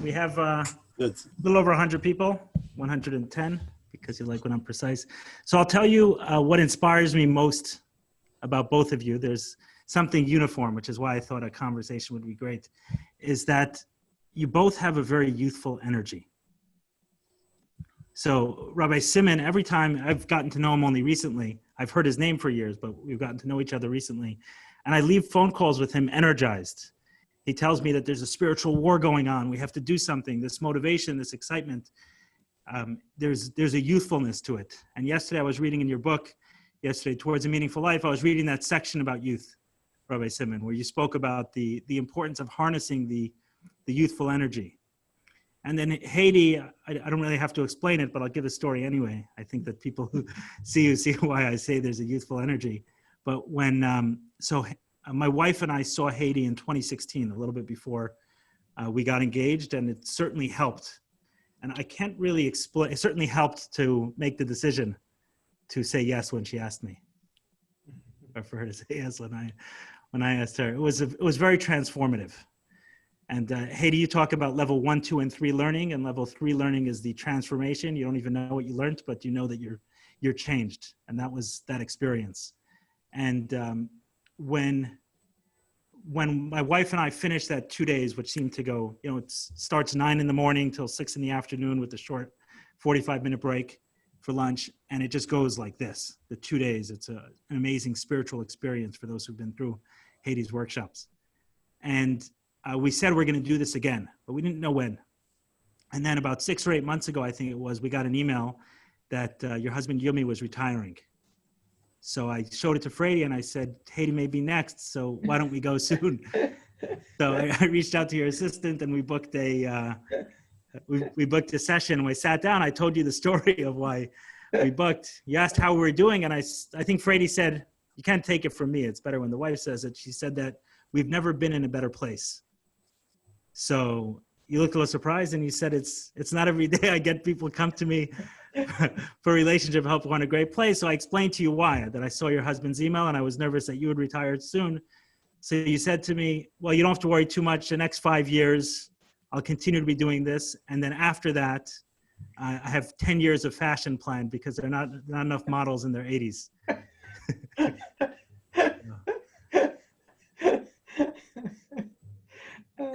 We have a little over 100 people, 110, because you like when I'm precise. So I'll tell you what inspires me most about both of you. There's something uniform, which is why I thought a conversation would be great, is that you both have a very youthful energy. So Rabbi Simon, every time I've gotten to know him only recently, I've heard his name for years, but we've gotten to know each other recently. And I leave phone calls with him energized. He tells me that there's a spiritual war going on. We have to do something, this motivation, this excitement. There's a youthfulness to it. And yesterday I was reading in your book, Towards a Meaningful Life, I was reading that section about youth, Rabbi Simon, where you spoke about the importance of harnessing the youthful energy. And then Hedy, I don't really have to explain it, but I'll give a story anyway. I think that people who see you see why I say there's a youthful energy. But when, my wife and I saw Hedy in 2016, a little bit before we got engaged, and it certainly helped. And I can't really explain, it certainly helped to make the decision to say yes when she asked me, or for her to say yes when I asked her. It was very transformative. And Hedy, you talk about level 1, 2, and 3 learning, and level 3 learning is the transformation. You don't even know what you learned, but you know that you're changed, and that was that experience. And when my wife and I finished that 2 days, which seemed to go, it starts 9 in the morning till 6 in the afternoon with a short 45-minute break for lunch, and it just goes like this. The 2 days, it's an amazing spiritual experience for those who've been through Hedy's workshops. And we said we're going to do this again, but we didn't know when. And then about 6 or 8 months ago, I think it was, we got an email that your husband Yumi was retiring. So I showed it to Fraidy and I said, Hedy may be next, so why don't we go soon? So I reached out to your assistant and we booked we booked a session. We sat down. I told you the story of why we booked. You asked how we were doing, and I think Fraidy said, you can't take it from me. It's better when the wife says it. She said that we've never been in a better place. So you looked a little surprised and you said, it's not every day I get people come to me for relationship help. We're in a great place. So I explained to you why, that I saw your husband's email and I was nervous that you would retire soon. So you said to me, well, you don't have to worry too much. The next 5 years, I'll continue to be doing this. And then after that, I have 10 years of fashion planned because there are not enough models in their 80s.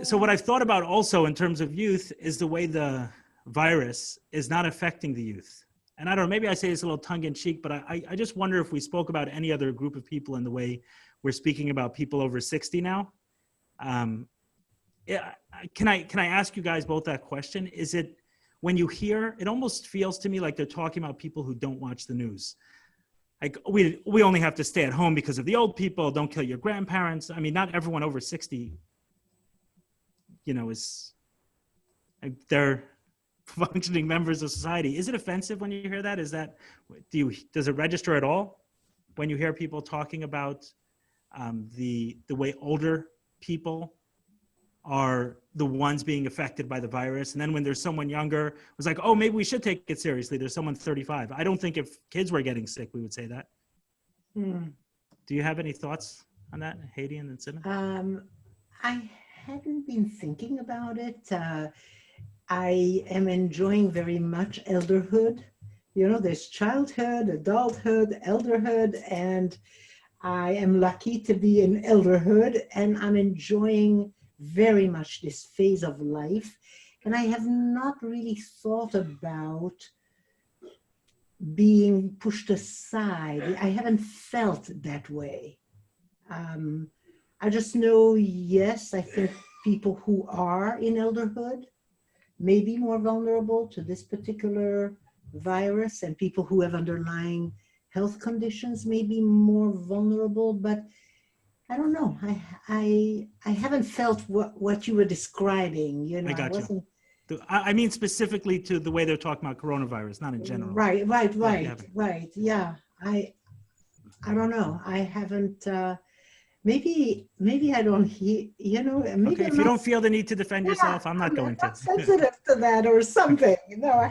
So what I've thought about also in terms of youth is the way the virus is not affecting the youth. And I don't know, maybe I say this a little tongue in cheek, but I just wonder if we spoke about any other group of people in the way we're speaking about people over 60 now. Can I ask you guys both that question? Is it, when you hear, it almost feels to me like they're talking about people who don't watch the news. Like we only have to stay at home because of the old people, don't kill your grandparents. I mean, not everyone over 60 they're functioning members of society. Is it offensive when you hear that? Does it register at all when you hear people talking about the way older people are the ones being affected by the virus? And then when there's someone younger, it was like, oh, maybe we should take it seriously. There's someone 35. I don't think if kids were getting sick, we would say that. Do you have any thoughts on that, Hedy and then Simon? I hadn't been thinking about it. I am enjoying very much elderhood. There's childhood, adulthood, elderhood, and I am lucky to be in elderhood, and I'm enjoying very much this phase of life. And I have not really thought about being pushed aside. I haven't felt that way. I just know, yes, I think people who are in elderhood may be more vulnerable to this particular virus, and people who have underlying health conditions may be more vulnerable, but I don't know. I haven't felt what you were describing. I got you. I mean specifically to the way they're talking about coronavirus, not in general. Right. Yeah. I don't know. I haven't. Maybe I don't hear, maybe okay, if you don't feel the need to defend yourself, I'm not going to. I'm sensitive to that or something. I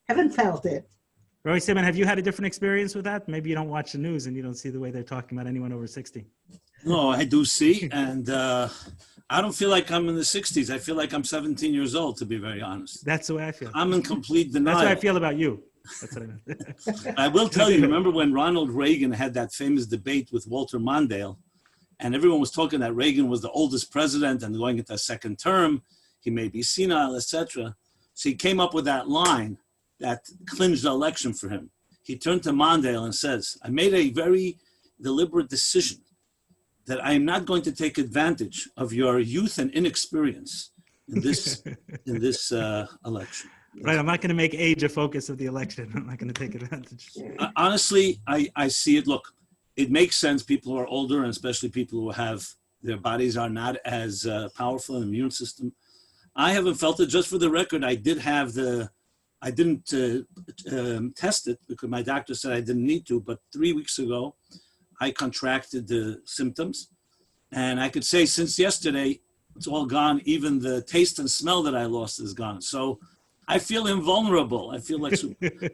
haven't felt it. Rabbi Simon, have you had a different experience with that? Maybe you don't watch the news and you don't see the way they're talking about anyone over 60. No, I do see. And I don't feel like I'm in the 60s. I feel like I'm 17 years old, to be very honest. That's the way I feel. I'm in complete denial. That's how I feel about you. That's what I meant. I will tell you, remember when Ronald Reagan had that famous debate with Walter Mondale, and everyone was talking that Reagan was the oldest president and going into a second term, he may be senile, etc. So he came up with that line that clinched the election for him. He turned to Mondale and says, I made a very deliberate decision that I am not going to take advantage of your youth and inexperience in this election. Right, I'm not going to make age a focus of the election. I'm not going to take advantage. Honestly, I see it. Look, it makes sense. People who are older, and especially people who have, their bodies are not as powerful, an immune system. I haven't felt it. Just for the record, I didn't test it because my doctor said I didn't need to, but 3 weeks ago, I contracted the symptoms. And I could say since yesterday, it's all gone. Even the taste and smell that I lost is gone. So I feel invulnerable. I feel like,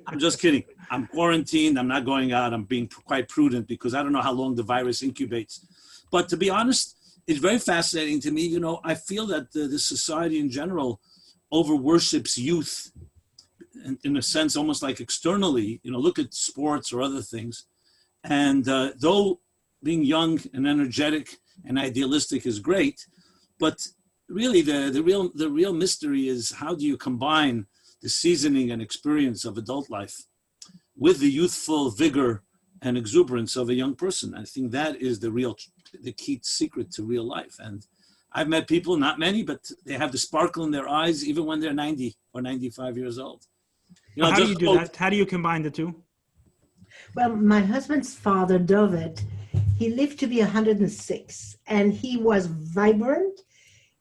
I'm just kidding. I'm quarantined. I'm not going out. I'm being quite prudent because I don't know how long the virus incubates. But to be honest, it's very fascinating to me. You know, I feel that the society in general over-worships youth in a sense, almost like externally, you know, look at sports or other things. And though being young and energetic and idealistic is great, but really the real mystery is how do you combine the seasoning and experience of adult life with the youthful vigor and exuberance of a young person. I think that is the key secret to real life. And I've met people, not many, but they have the sparkle in their eyes even when they're 90 or 95 years old. You know, how do you do that? How do you combine the two? Well, my husband's father, David, he lived to be 106, and he was vibrant.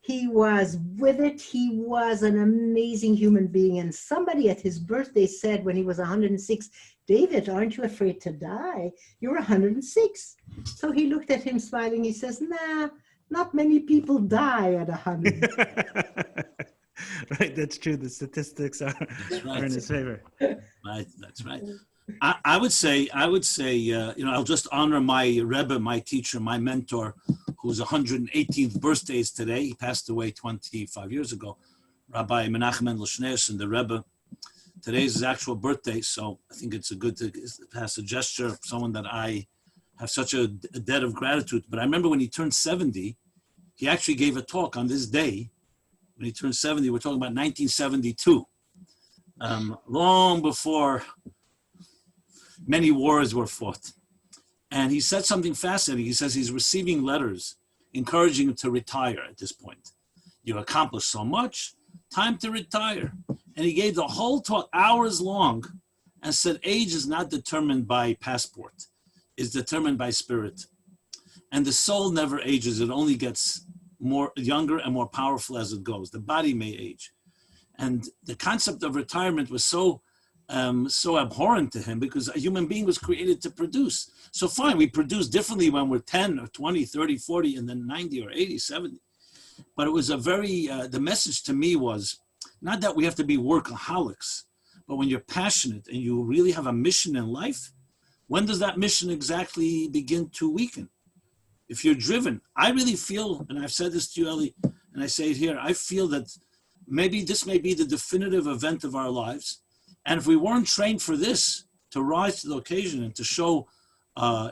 He was with it. He was an amazing human being. And somebody at his birthday said when he was 106, David, aren't you afraid to die? You're 106. So he looked at him smiling. He says, nah, not many people die at 100. Right, that's true. The statistics are in his favor. Right, that's right. I would say, you know, I'll just honor my Rebbe, my teacher, my mentor, whose 118th birthday is today. He passed away 25 years ago. Rabbi Menachem Mendel Schneerson, the Rebbe. Today is his actual birthday, so I think it's a good to pass a gesture of someone that I have such a debt of gratitude. But I remember when he turned 70, he actually gave a talk on this day. When he turned 70, we're talking about 1972, long before many wars were fought. And he said something fascinating. He says he's receiving letters encouraging him to retire at this point. You accomplished so much, time to retire. And he gave the whole talk, hours long, and said age is not determined by passport, it's determined by spirit. And the soul never ages, it only gets more younger and more powerful as it goes. The body may age. And the concept of retirement was so abhorrent to him because a human being was created to produce. So fine, we produce differently when we're 10 or 20, 30, 40, and then 90 or 80, 70. But it was a very, the message to me was not that we have to be workaholics, but when you're passionate and you really have a mission in life, when does that mission exactly begin to weaken? If you're driven, I really feel, and I've said this to you, Eli, and I say it here, I feel that maybe this may be the definitive event of our lives. And if we weren't trained for this, to rise to the occasion and to show a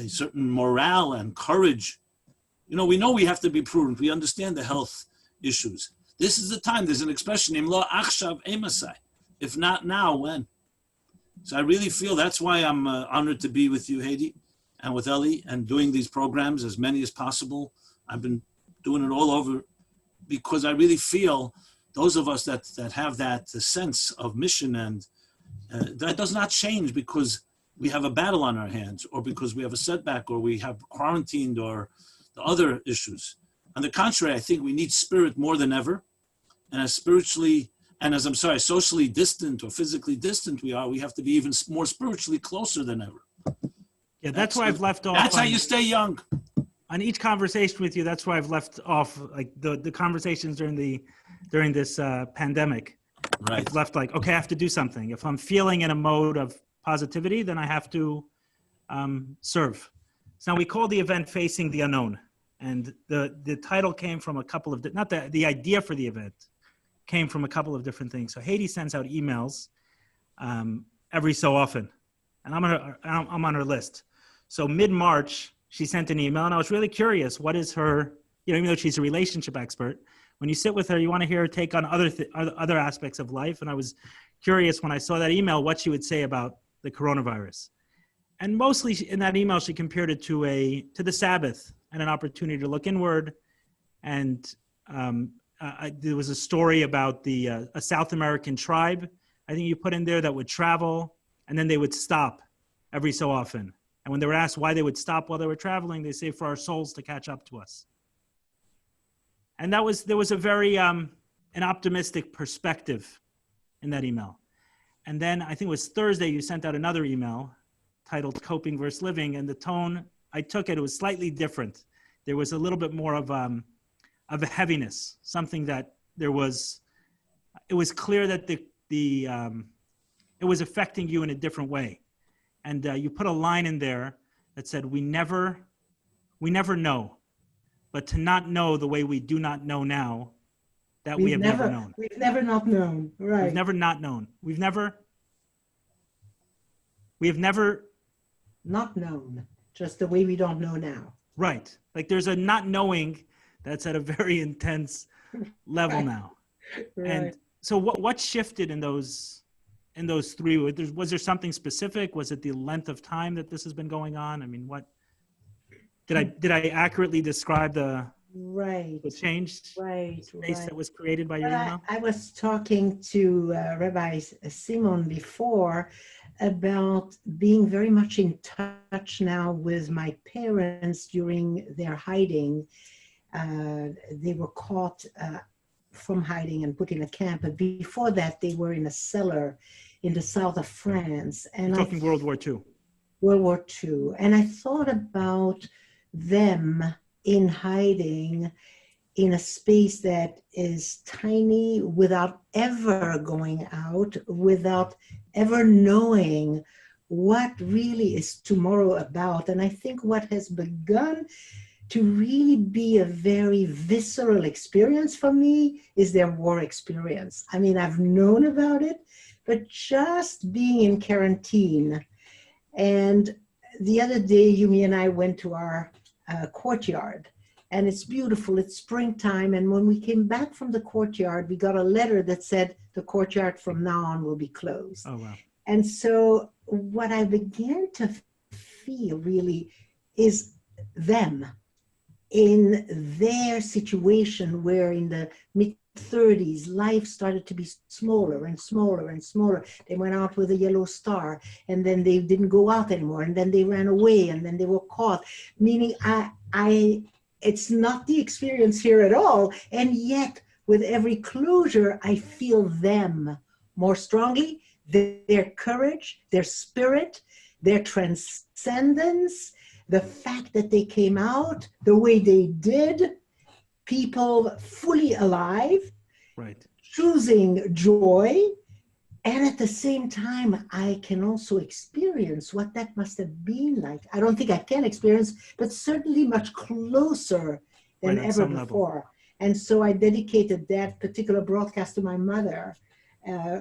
certain morale and courage, you know we have to be prudent. We understand the health issues. This is the time. There's an expression, Im lo achshav emasai. If not now, when? So I really feel that's why I'm honored to be with you, Hedy, and with Eli, and doing these programs, as many as possible. I've been doing it all over because I really feel those of us that have that sense of mission, and that does not change because we have a battle on our hands or because we have a setback or we have quarantined or the other issues. On the contrary, I think we need spirit more than ever. And as socially distant or physically distant we have to be even more spiritually closer than ever. Yeah, that's why I've left off. That's how you stay young. On each conversation with you, that's why I've left off like the conversations during this pandemic. Right. I've left like, okay, I have to do something. If I'm feeling in a mode of positivity, then I have to serve. So we call the event Facing the Unknown. And the title came from a couple of, not the idea for the event came from a couple of different things. So Hedy sends out emails every so often, and I'm on her list. So mid-March, she sent an email, and I was really curious. What is her, even though she's a relationship expert, when you sit with her, you want to hear her take on other aspects of life. And I was curious when I saw that email, what she would say about the coronavirus. And mostly in that email, she compared it to the Sabbath and an opportunity to look inward. And there was a story about a South American tribe, I think you put in there, that would travel, and then they would stop every so often. And when they were asked why they would stop while they were traveling, they say, for our souls to catch up to us. And there was a very an optimistic perspective in that email. And then I think it was Thursday, you sent out another email titled Coping versus Living, and the tone, I took it was slightly different. There was a little bit more of a heaviness, something that it was clear that it was affecting you in a different way. And you put a line in there that said, we never know, but to not know the way we do not know now, that we have never known. We've never not known, right. We've never not known. We have never not known, just the way we don't know now. Right. Like there's a not knowing that's at a very intense level Right. now. Right. And so what shifted in those three? Was there something specific? Was it the length of time that this has been going on? I mean, what did I accurately describe the change space that was created by your email? I was talking to Rabbi Simon before about being very much in touch now with my parents during their hiding. They were caught from hiding and put in a camp, but before that they were in a cellar in the south of France. And You're talking World War II. World War II. And I thought about them in hiding in a space that is tiny, without ever going out, without ever knowing what really is tomorrow about. And I think what has begun to really be a very visceral experience for me is their war experience. I mean, I've known about it, but just being in quarantine. And the other day, Yumi and I went to our courtyard, and it's beautiful, it's springtime. And when we came back from the courtyard, we got a letter that said the courtyard from now on will be closed. Oh, wow. And so what I began to feel really is them in their situation, where in the mid-30s, life started to be smaller and smaller and smaller. They went out with a yellow star, and then they didn't go out anymore, and then they ran away, and then they were caught. Meaning it's not the experience here at all. And yet, with every closure, I feel them more strongly, their courage, their spirit, their transcendence, the fact that they came out the way they did, people fully alive, right, choosing joy. And at the same time, I can also experience what that must have been like. I don't think I can experience, but certainly much closer than Right, on ever some before. level. And so I dedicated that particular broadcast to my mother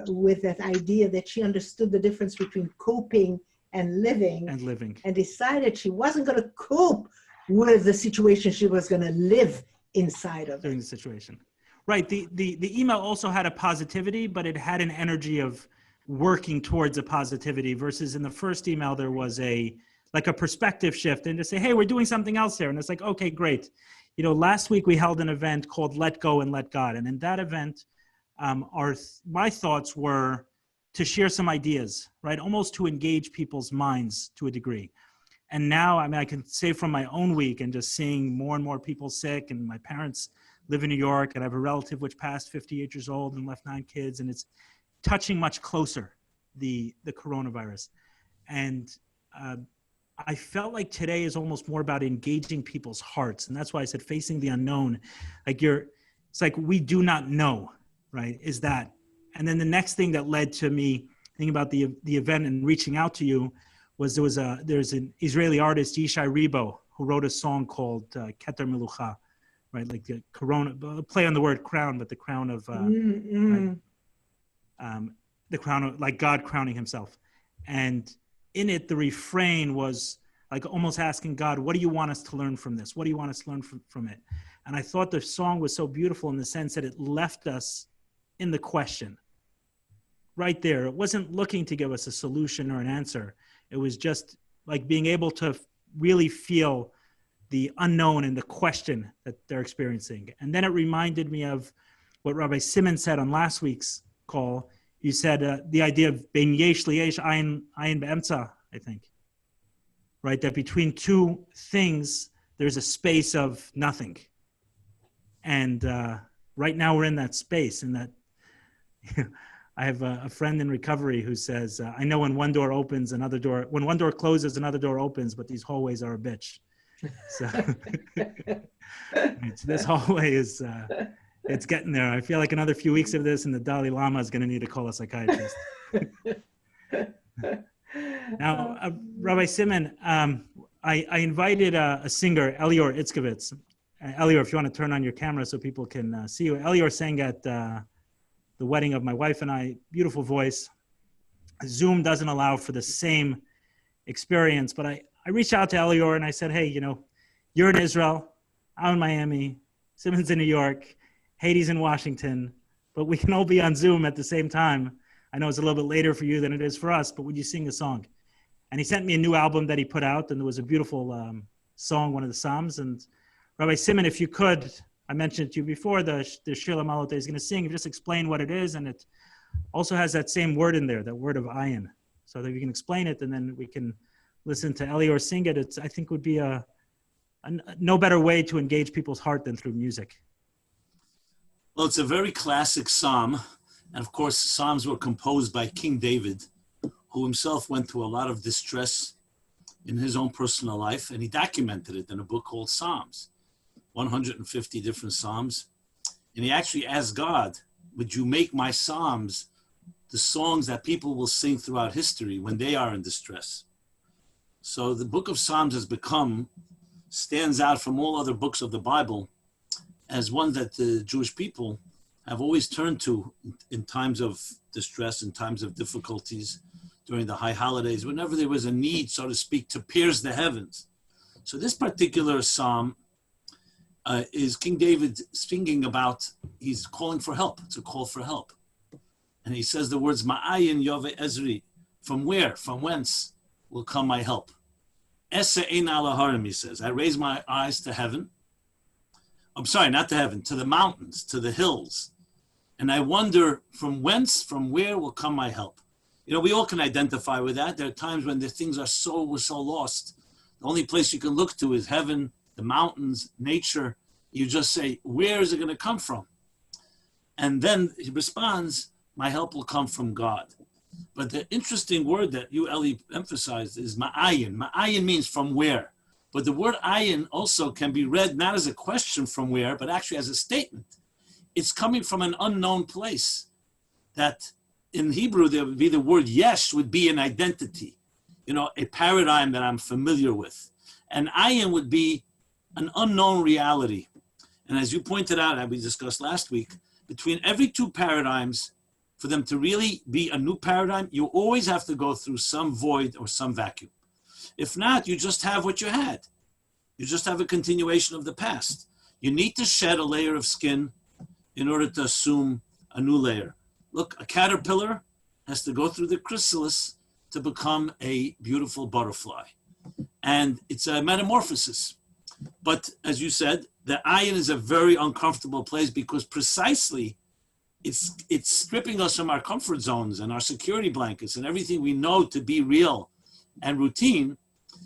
with that idea that she understood the difference between coping and living, and decided she wasn't going to cope with the situation. She was going to live inside of during it. the situation. Right. The email also had a positivity, but it had an energy of working towards a positivity, versus in the first email, there was a perspective shift and to say, hey, we're doing something else here. And it's like, okay, great. Last week we held an event called Let Go and Let God. And in that event, my thoughts were to share some ideas, right? Almost to engage people's minds to a degree. And now, I can say from my own week and just seeing more and more people sick, and my parents live in New York, and I have a relative which passed 58 years old and left 9 kids, and it's touching much closer, the coronavirus. And I felt like today is almost more about engaging people's hearts. And that's why I said facing the unknown. It's like we do not know, right? Is that. And then the next thing that led to me thinking about the event and reaching out to you there's an Israeli artist, Yishai Ribo, who wrote a song called Keter Melucha, right? Like the corona, play on the word crown, but the crown of, right? The crown of, like God crowning himself. And in it, the refrain was like almost asking God, what do you want us to learn from this? What do you want us to learn from it? And I thought the song was so beautiful in the sense that it left us in the question right there. It wasn't looking to give us a solution or an answer. It was just like being able to really feel the unknown and the question that they're experiencing. And then it reminded me of what Rabbi Simon said on last week's call. You said the idea of bein yesh liyesh ayin be'emtza, I think, right? That between two things, there's a space of nothing. And right now we're in that space, and that I have a friend in recovery who says, I know when one door opens, when one door closes, another door opens, but these hallways are a bitch. So this hallway is, it's getting there. I feel like another few weeks of this and the Dalai Lama is going to need to call a psychiatrist. Now, Rabbi Simon, I invited a singer, Elior Itzkovitz. Elior, if you want to turn on your camera so people can see you. Elior sang at the wedding of my wife and I, beautiful voice. Zoom doesn't allow for the same experience, but I reached out to Elior and I said, hey, you're in Israel, I'm in Miami, Simon's in New York, Hedy's in Washington, but we can all be on Zoom at the same time. I know it's a little bit later for you than it is for us, but would you sing a song? And he sent me a new album that he put out, and there was a beautiful song, one of the Psalms. And Rabbi Simon, if you could, I mentioned to you before, the Shir Lamalot is going to sing, just explain what it is, and it also has that same word in there, that word of ayin, so that we can explain it, and then we can listen to Elior sing it. I think would be no better way to engage people's heart than through music. Well, it's a very classic psalm. And of course, psalms were composed by King David, who himself went through a lot of distress in his own personal life. And he documented it in a book called Psalms, 150 different psalms. And he actually asked God, would you make my psalms the songs that people will sing throughout history when they are in distress? So the book of Psalms stands out from all other books of the Bible as one that the Jewish people have always turned to in times of distress, in times of difficulties, during the high holidays, whenever there was a need, so to speak, to pierce the heavens. So this particular psalm is King David speaking about, he's calling for help. It's a call for help. And he says the words, Ma'ayin Yove Ezri, from where, from whence will come my help? Ese ein alaharim, he says, I raise my eyes to heaven. I'm sorry, not to heaven, to the mountains, to the hills. And I wonder from where will come my help? We all can identify with that. There are times when the things we're so lost. The only place you can look to is heaven, the mountains, nature. You just say, where is it going to come from? And then he responds, my help will come from God. But the interesting word that you, Eli, emphasized is ma'ayin. Ma'ayin means from where. But the word ayin also can be read not as a question from where, but actually as a statement. It's coming from an unknown place. That in Hebrew, there would be the word yesh would be an identity, a paradigm that I'm familiar with. And ayin would be an unknown reality. And as you pointed out, as we discussed last week, between every two paradigms, for them to really be a new paradigm, you always have to go through some void or some vacuum. If not, you just have what you had. You just have a continuation of the past. You need to shed a layer of skin in order to assume a new layer. Look, a caterpillar has to go through the chrysalis to become a beautiful butterfly. And it's a metamorphosis. But as you said, the ayin is a very uncomfortable place because precisely it's stripping us from our comfort zones and our security blankets and everything we know to be real and routine.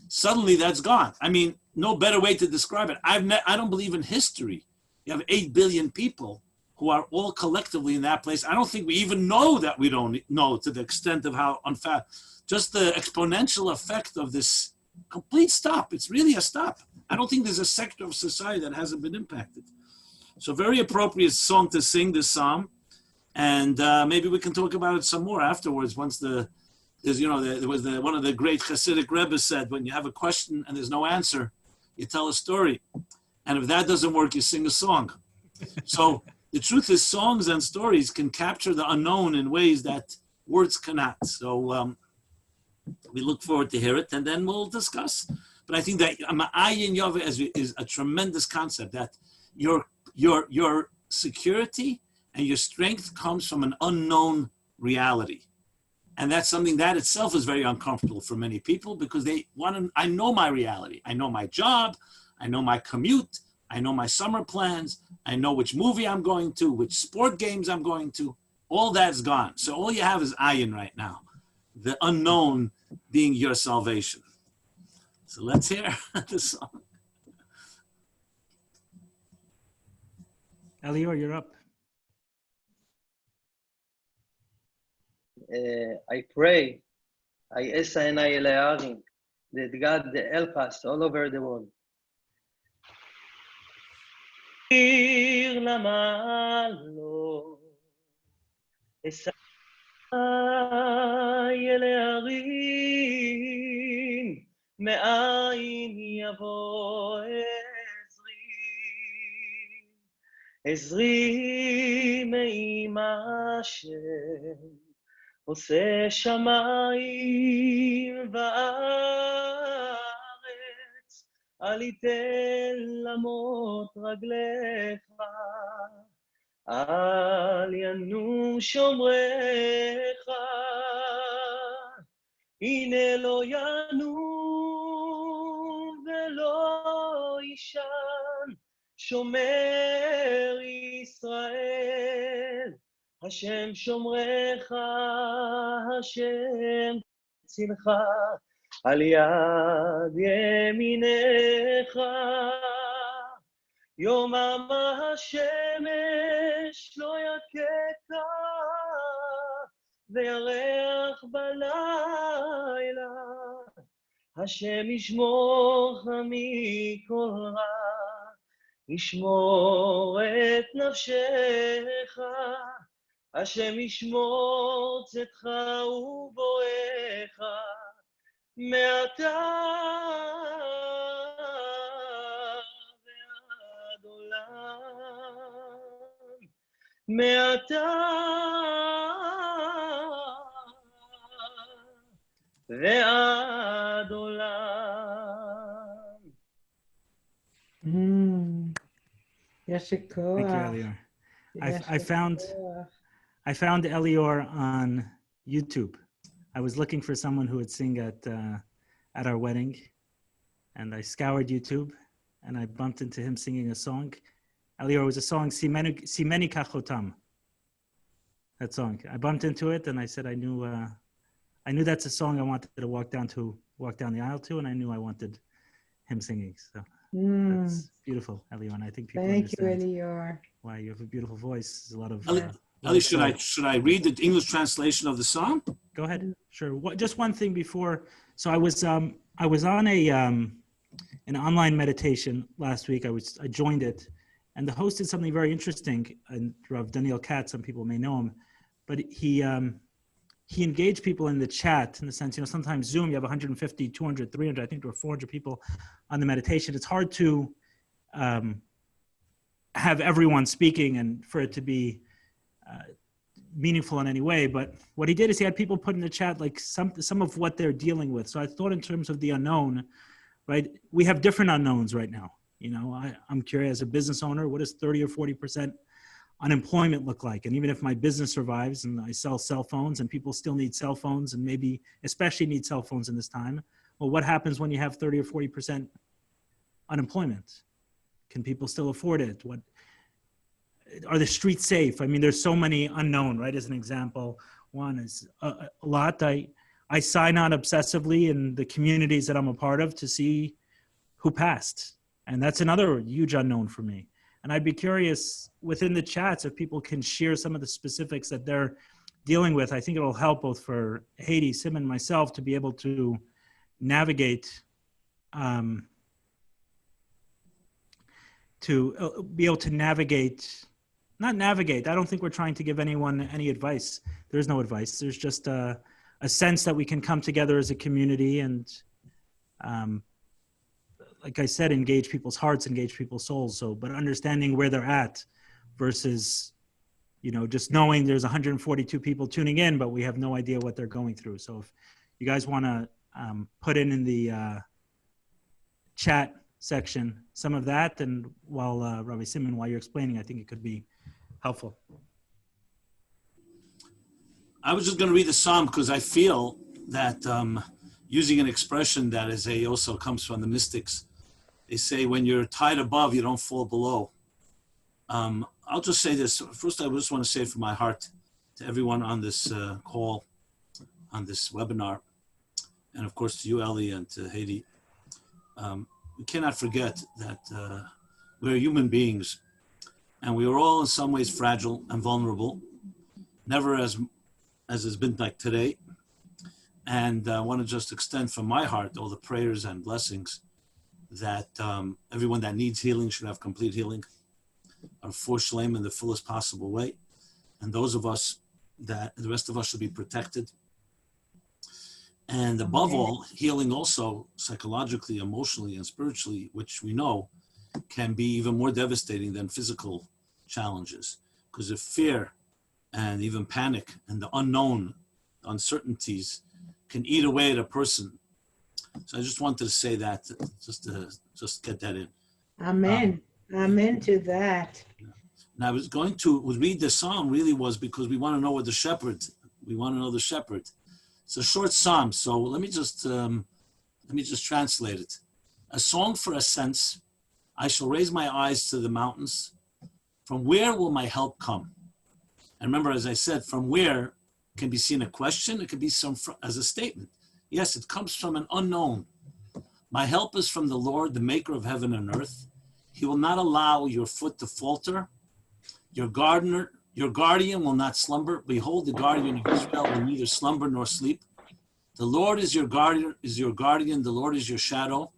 Suddenly that's gone. I mean, no better way to describe it. I don't believe in history. You have 8 billion people who are all collectively in that place. I don't think we even know that we don't know to the extent of how just the exponential effect of this complete stop. It's really a stop. I don't think there's a sector of society that hasn't been impacted. So very appropriate song to sing this psalm. And maybe we can talk about it some more afterwards once the there's, there was one of the great Chassidic Rebbe said, when you have a question and there's no answer, you tell a story. And if that doesn't work, you sing a song. So the truth is, songs and stories can capture the unknown in ways that words cannot. So we look forward to hear it, and then we'll discuss. But I think that Ayin Yova is a tremendous concept, that your security and your strength comes from an unknown reality. And that's something that itself is very uncomfortable for many people, because they want to, I know my reality. I know my job. I know my commute. I know my summer plans. I know which movie I'm going to, which sport games I'm going to. All that's gone. So all you have is Ayin right now, the unknown being your salvation. So let's hear the song. Elior, you're up. I pray, I esa enai el ha'arim, that God help us all over the world. Ir lamalo, esa enai el ha'arim, me'ayin yavo Ezri me'im Hashem. עושה שמיים וארץ, אל יתן למות רגליך, אל ינום שומריך, הנה לא ינום ולא יישן, שומר ישראל. השם שומרך, השם צילך, על יד ימינך. יומם השמש לא יככה, וירח בלילה. השם ישמורך מכל רע, ישמור את נפשך. השם ישמור צאתך ובואך, מעתה ועד עולם, מעתה ועד עולם. Yes, Thank you, Elior. I found Elior on YouTube. I was looking for someone who would sing at our wedding, and I scoured YouTube, and I bumped into him singing a song. Elior, was a song, Simeni Kachotam. That song. I bumped into it, and I said I knew that's a song I wanted to walk down the aisle to, and I knew I wanted him singing. So that's beautiful, Elior, and I think people understand why you have a beautiful voice. There's a lot of Ali, should I read the English translation of the song? Go ahead. Sure. Just one thing before. So I was on an online meditation last week. I joined it, and the host did something very interesting. And Rav Daniel Katz, some people may know him, but he engaged people in the chat in the sense, sometimes Zoom, you have 150, 200, 300, I think there were 400 people on the meditation. It's hard to have everyone speaking and for it to be meaningful in any way. But what he did is he had people put in the chat like some of what they're dealing with. So I thought in terms of the unknown, right? We have different unknowns right now. I'm curious, as a business owner, what does 30 or 40% unemployment look like? And even if my business survives and I sell cell phones and people still need cell phones and maybe especially need cell phones in this time, well, what happens when you have 30 or 40% unemployment? Can people still afford it? Are the streets safe? I mean, there's so many unknown, right? As an example, one is a lot. I sign on obsessively in the communities that I'm a part of to see who passed. And that's another huge unknown for me. And I'd be curious within the chats if people can share some of the specifics that they're dealing with. I think it'll help both for Hedy, Simon, and myself to be able to navigate I don't think we're trying to give anyone any advice. There's no advice. There's just a sense that we can come together as a community and, like I said, engage people's hearts, engage people's souls. So, but understanding where they're at versus, just knowing there's 142 people tuning in, but we have no idea what they're going through. So if you guys want to put in the chat section some of that, and while Rabbi Simon, while you're explaining, I think it could be helpful. I was just going to read the psalm because I feel that using an expression that also comes from the mystics, they say when you're tied above, you don't fall below. I'll just say this. First, I just want to say from my heart to everyone on this call, on this webinar, and of course to you, Eli, and to Hedy. We cannot forget that we're human beings, and we are all in some ways fragile and vulnerable, never as has been like today. And I want to just extend from my heart all the prayers and blessings that everyone that needs healing should have complete healing, or for Shalem in the fullest possible way. And those of us that the rest of us should be protected. And above all, healing also psychologically, emotionally, and spiritually, which we know can be even more devastating than physical challenges. Because if fear and even panic and the unknown uncertainties can eat away at a person. So I just wanted to say that, just to get that in. Amen. Amen to that. And I was going to read the psalm really was because we want to know what we want to know the shepherd. It's a short psalm, so let me just translate it. A song for ascents. I shall raise my eyes to the mountains. From where will my help come? And remember, as I said, from where can be seen a question. It could be as a statement. Yes, it comes from an unknown. My help is from the Lord, the maker of heaven and earth. He will not allow your foot to falter. Your guardian will not slumber. Behold, the guardian of Israel will neither slumber nor sleep. The Lord is your guardian. The Lord is your shadow.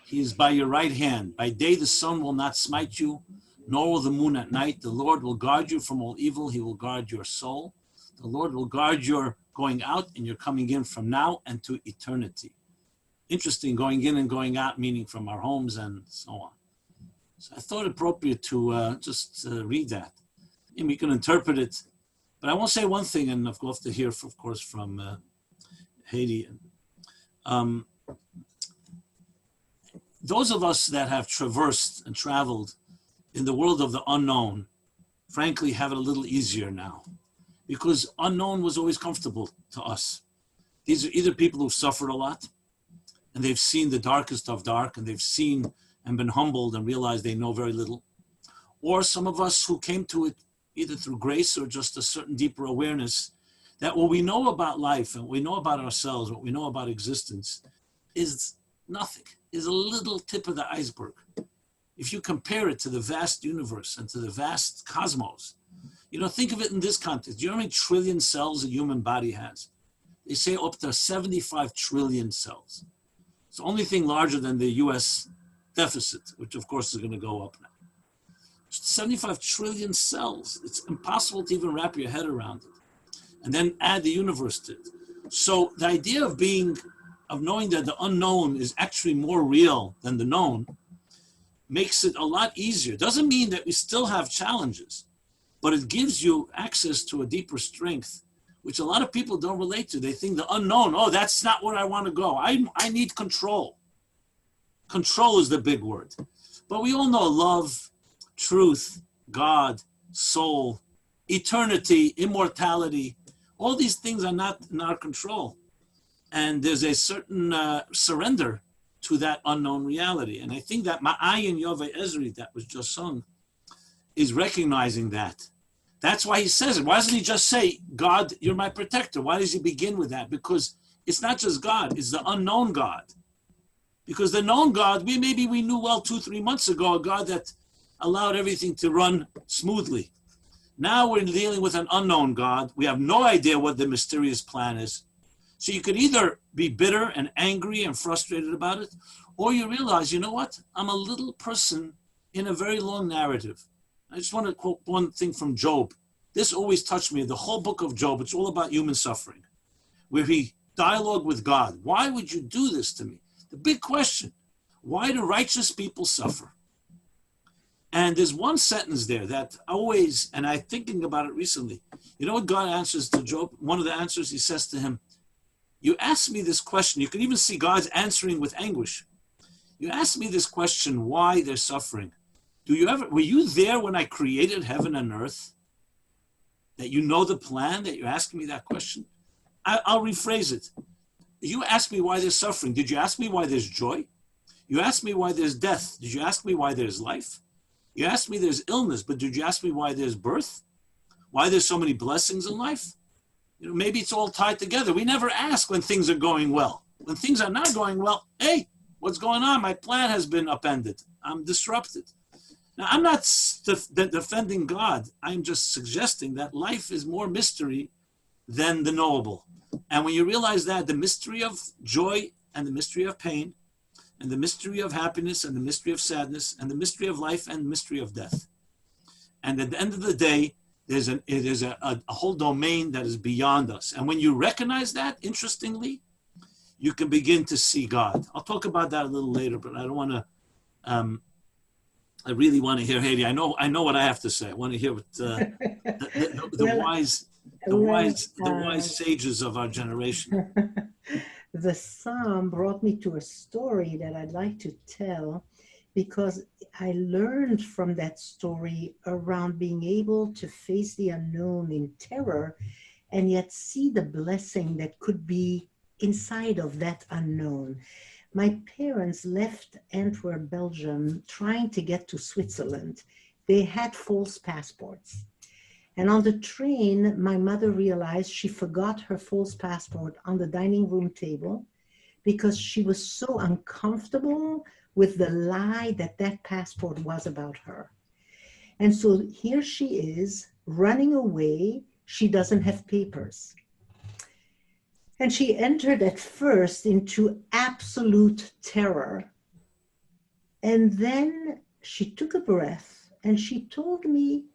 He is by your right hand. By day the sun will not smite you, nor will the moon at night. The Lord will guard you from all evil. He will guard your soul. The Lord will guard your going out and your coming in from now and to eternity. Interesting, going in and going out, meaning from our homes and so on. So I thought it appropriate to just read that. And we can interpret it. But I won't say one thing, and I've got to hear, of course, from Hedy. Those of us that have traversed and traveled in the world of the unknown, frankly, have it a little easier now. Because unknown was always comfortable to us. These are either people who've suffered a lot, and they've seen the darkest of dark, and they've seen and been humbled and realized they know very little. Or some of us who came to it either through grace or just a certain deeper awareness that what we know about life and what we know about ourselves, what we know about existence is nothing, is a little tip of the iceberg. If you compare it to the vast universe and to the vast cosmos, think of it in this context. Do you know how many trillion cells a human body has? They say up to 75 trillion cells. It's the only thing larger than the US deficit, which of course is going to go up now. 75 trillion cells. It's impossible to even wrap your head around it. And then add the universe to it. So the idea of knowing that the unknown is actually more real than the known makes it a lot easier. Doesn't mean that we still have challenges, but it gives you access to a deeper strength, which a lot of people don't relate to. They think the unknown, that's not where I want to go. I need control. Control is the big word. But we all know love, truth, God, soul, eternity, immortality. All these things are not in our control. And there's a certain surrender to that unknown reality. And I think that Ma'ayin Yovei Ezri that was just sung is recognizing that. That's why he says it. Why doesn't he just say, God, you're my protector? Why does he begin with that? Because it's not just God, it's the unknown God. Because the known God, we knew well 2-3 months ago, a God that allowed everything to run smoothly. Now we're dealing with an unknown God. We have no idea what the mysterious plan is. So you could either be bitter and angry and frustrated about it, or you realize, you know what? I'm a little person in a very long narrative. I just want to quote one thing from Job. This always touched me. The whole book of Job, it's all about human suffering. where he dialogued with God. Why would you do this to me? The big question, why do righteous people suffer? And there's one sentence there that always, and I'm thinking about it recently, you know what God answers to Job? One of the answers, he says to him, you asked me this question. You can even see God's answering with anguish. You asked me this question, why they're suffering. Were you there when I created heaven and earth? That you know the plan, that you're asking me that question? I'll rephrase it. You asked me why they're suffering. Did you ask me why there's joy? You asked me why there's death. Did you ask me why there's life? You asked me there's illness, but did you ask me why there's birth? Why there's so many blessings in life? You know, maybe it's all tied together. We never ask when things are going well. When things are not going well, hey, what's going on? My plan has been upended. I'm disrupted. Now, I'm not defending God. I'm just suggesting that life is more mystery than the knowable. And when you realize that, the mystery of joy and the mystery of pain, and the mystery of happiness and the mystery of sadness, and the mystery of life and the mystery of death. And at the end of the day, there's a whole domain that is beyond us. And when you recognize that, interestingly, you can begin to see God. I'll talk about that a little later, but I don't want to, I really want to hear Hedy. I know what I have to say. I want to hear what the wise sages of our generation. The psalm brought me to a story that I'd like to tell, because I learned from that story around being able to face the unknown in terror and yet see the blessing that could be inside of that unknown. My parents left Antwerp, Belgium, trying to get to Switzerland. They had false passports. And on the train, my mother realized she forgot her false passport on the dining room table because she was so uncomfortable with the lie that that passport was about her. And so here she is running away. She doesn't have papers. And she entered at first into absolute terror. And then she took a breath and she told me,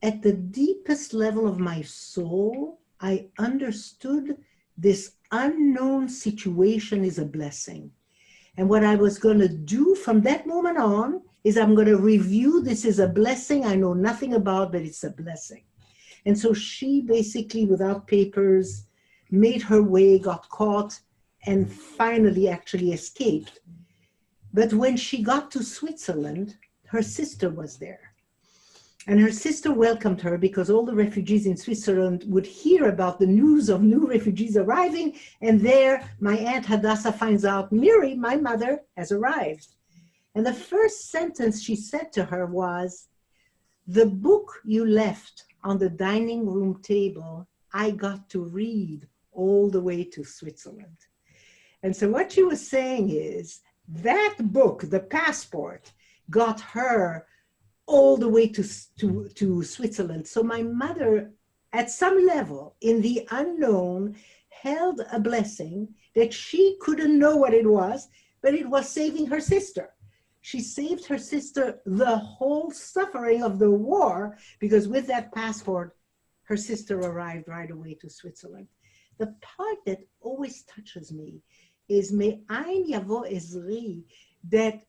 at the deepest level of my soul, I understood this unknown situation is a blessing. And what I was going to do from that moment on is I'm going to review this is a blessing I know nothing about, but it's a blessing. And so she basically, without papers, made her way, got caught, and finally actually escaped. But when she got to Switzerland, her sister was there. And her sister welcomed her because all the refugees in Switzerland would hear about the news of new refugees arriving. And there, my Aunt Hadassah finds out, Miri, my mother, has arrived. And the first sentence she said to her was, the book you left on the dining room table, I got to read all the way to Switzerland. And so what she was saying is, that book, the passport, got her all the way to Switzerland. So my mother, at some level, in the unknown, held a blessing that she couldn't know what it was, but it was saving her sister. She saved her sister the whole suffering of the war, because with that passport, her sister arrived right away to Switzerland. The part that always touches me is me'ayin yavo ezri, that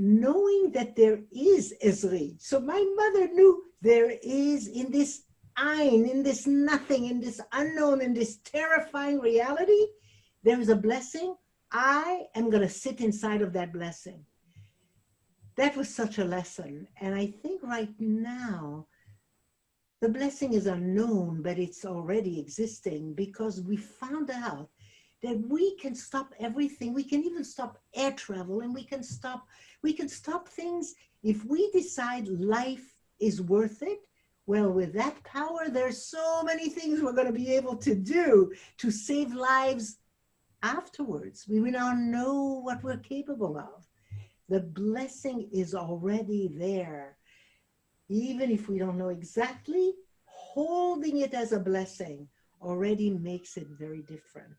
knowing that there is Ezri. So my mother knew there is in this ayin, in this nothing, in this unknown, in this terrifying reality, there is a blessing. I am going to sit inside of that blessing. That was such a lesson. And I think right now, the blessing is unknown, but it's already existing because we found out that we can stop everything. We can even stop air travel, and we can stop things. If we decide life is worth it, well, with that power, there's so many things we're going to be able to do to save lives afterwards. We now know what we're capable of. The blessing is already there. Even if we don't know exactly, holding it as a blessing already makes it very different.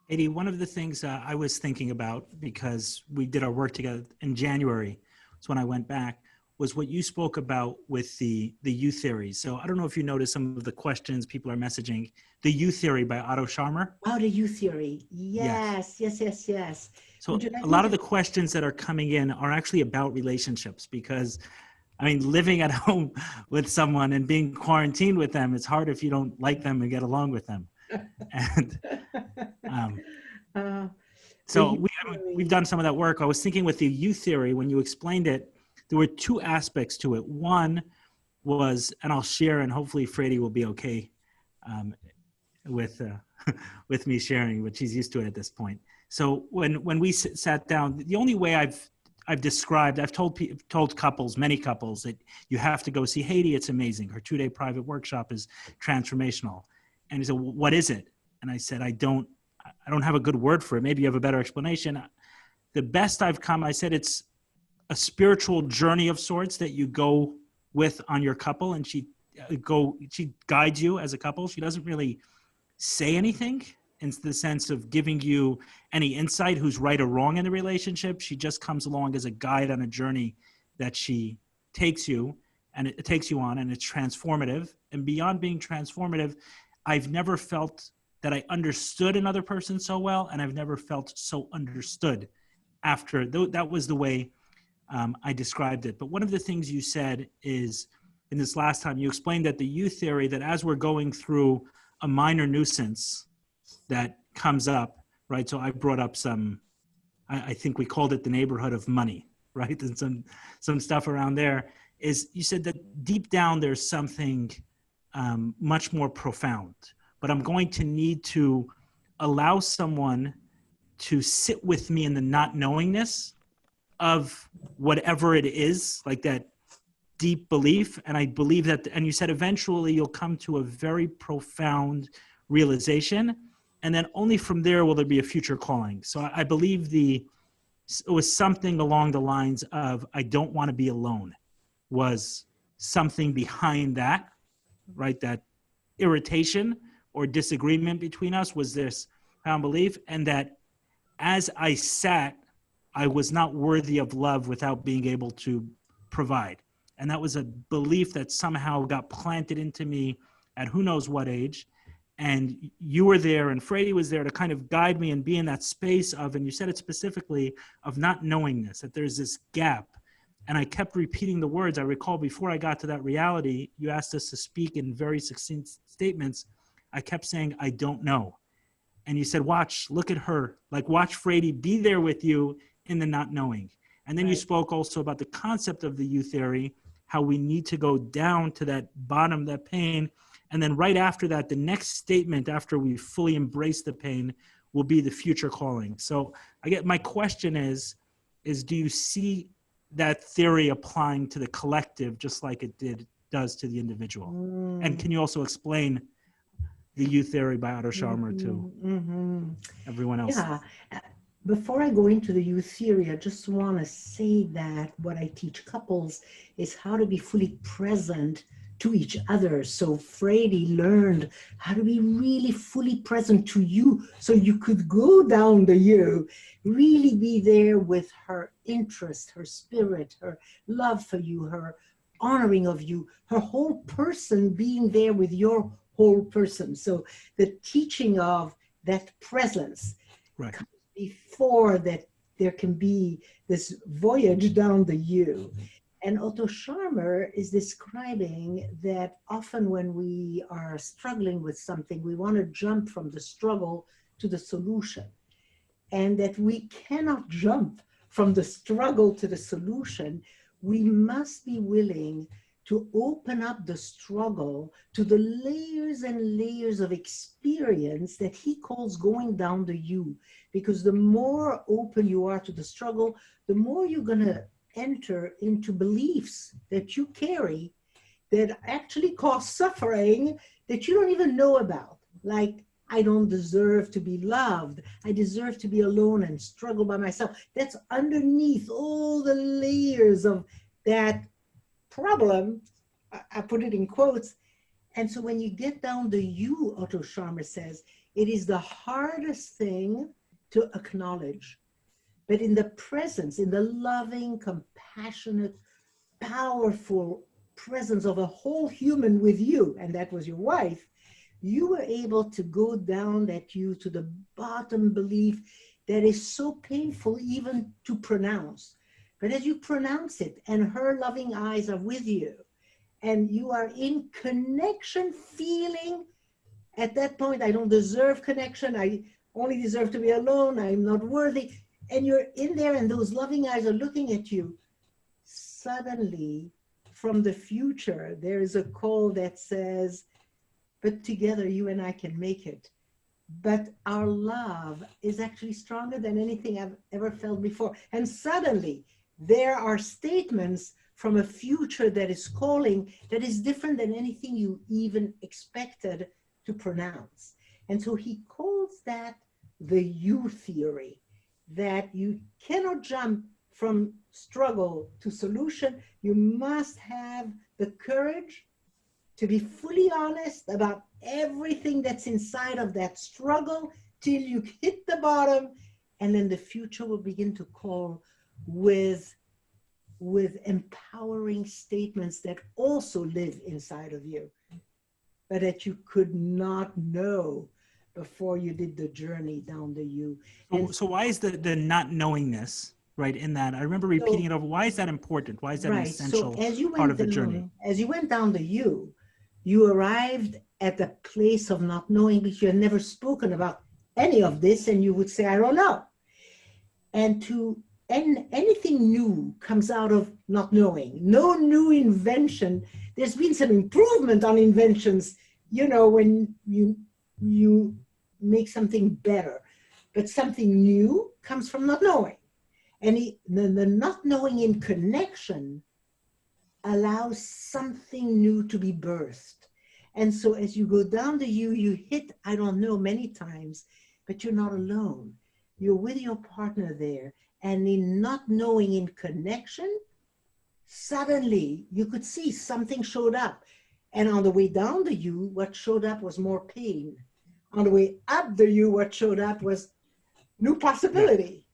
Hedy, one of the things I was thinking about, because we did our work together in January, that's when I went back, was what you spoke about with the you theory. So I don't know if you noticed some of the questions people are messaging. The you theory by Otto Scharmer. Oh, the you theory. Yes. So Would you like a me lot to- of the questions that are coming in are actually about relationships, because I mean, living at home with someone and being quarantined with them, it's hard if you don't like them and get along with them. And Uh, so you we've done some of that work. I was thinking with the you theory, when you explained it, there were two aspects to it. One was, and I'll share, and hopefully Fraidy will be okay with with me sharing, but she's used to it at this point. So when we sat down, the only way I've described, I've told couples, many couples, that you have to go see Hedy. It's amazing. Her 2-day private workshop is transformational. And he said, well, what is it? And I said, I don't have a good word for it. Maybe you have a better explanation. The best I've come, I said, it's a spiritual journey of sorts that you go with on your couple, and she guides you as a couple. She doesn't really say anything in the sense of giving you any insight who's right or wrong in the relationship. She just comes along as a guide on a journey that she takes you, and it takes you on, and it's transformative. And beyond being transformative, I've never felt that I understood another person so well, and I've never felt so understood after. That was the way I described it. But one of the things you said is, in this last time, you explained that the you theory, that as we're going through a minor nuisance that comes up, right? So I brought up some, I think we called it the neighborhood of money, right? And some stuff around there is, you said that deep down there's something much more profound, but I'm going to need to allow someone to sit with me in the not knowingness of whatever it is, like that deep belief. And I believe that, and you said eventually you'll come to a very profound realization, and then only from there will there be a future calling. So I believe it was something along the lines of, I don't want to be alone, was something behind that, right? That irritation or disagreement between us was this profound belief, and that as I sat, I was not worthy of love without being able to provide. And that was a belief that somehow got planted into me at who knows what age. And you were there, and Fraidy was there to kind of guide me and be in that space of, and you said it specifically, of not knowingness, that there's this gap. And I kept repeating the words. I recall before I got to that reality, you asked us to speak in very succinct statements. I kept saying, I don't know. And you said, look at her, like watch Fraidy be there with you in the not knowing. And then you spoke also about the concept of the you theory, how we need to go down to that bottom, that pain. And then right after that, the next statement after we fully embrace the pain will be the future calling. So my question is do you see that theory applying to the collective just like it does to the individual? And can you also explain the you theory by Otto Scharmer to everyone else? Yeah. Before I go into the you theory, I just want to say that what I teach couples is how to be fully present to each other. So Fraidy learned how to be really fully present to you, so you could go down the you, really be there with her interest, her spirit, her love for you, her honoring of you, her whole person being there with your whole person. So the teaching of that presence, right, before that there can be this voyage down the you. And Otto Scharmer is describing that often when we are struggling with something, we want to jump from the struggle to the solution. And that we cannot jump from the struggle to the solution. We must be willing to open up the struggle to the layers and layers of experience that he calls going down the you. Because the more open you are to the struggle, the more you're going to enter into beliefs that you carry that actually cause suffering that you don't even know about. Like, I don't deserve to be loved. I deserve to be alone and struggle by myself. That's underneath all the layers of that problem. I put it in quotes. And so when you get down the you, Otto Scharmer says, it is the hardest thing to acknowledge. But in the presence, in the loving, compassionate powerful presence of a whole human with you, and that was your wife, you were able to go down that you to the bottom belief that is so painful even to pronounce. But as you pronounce it, and her loving eyes are with you, and you are in connection, feeling at that point, I don't deserve connection, I only deserve to be alone, I'm not worthy, and you're in there and those loving eyes are looking at you, suddenly from the future, there is a call that says, but together you and I can make it. But our love is actually stronger than anything I've ever felt before. And suddenly there are statements from a future that is calling that is different than anything you even expected to pronounce. And so he calls that the you theory, that you cannot jump from struggle to solution. You must have the courage to be fully honest about everything that's inside of that struggle till you hit the bottom, and then the future will begin to call with empowering statements that also live inside of you, but that you could not know before you did the journey down the you. So why is the not knowingness, right, in that? I remember repeating it over. Why is that important? Why is that an essential part of the journey? As you went down the you arrived at the place of not knowing because you had never spoken about any of this, and you would say, I don't know. And anything new comes out of not knowing. No new invention. There's been some improvement on inventions, when you make something better. But something new comes from not knowing. And the not knowing in connection allows something new to be birthed. And so as you go down the you hit, I don't know, many times, but you're not alone. You're with your partner there. And in not knowing in connection, suddenly you could see something showed up. And on the way down the you, what showed up was more pain. On the way up the you, what showed up was new possibility.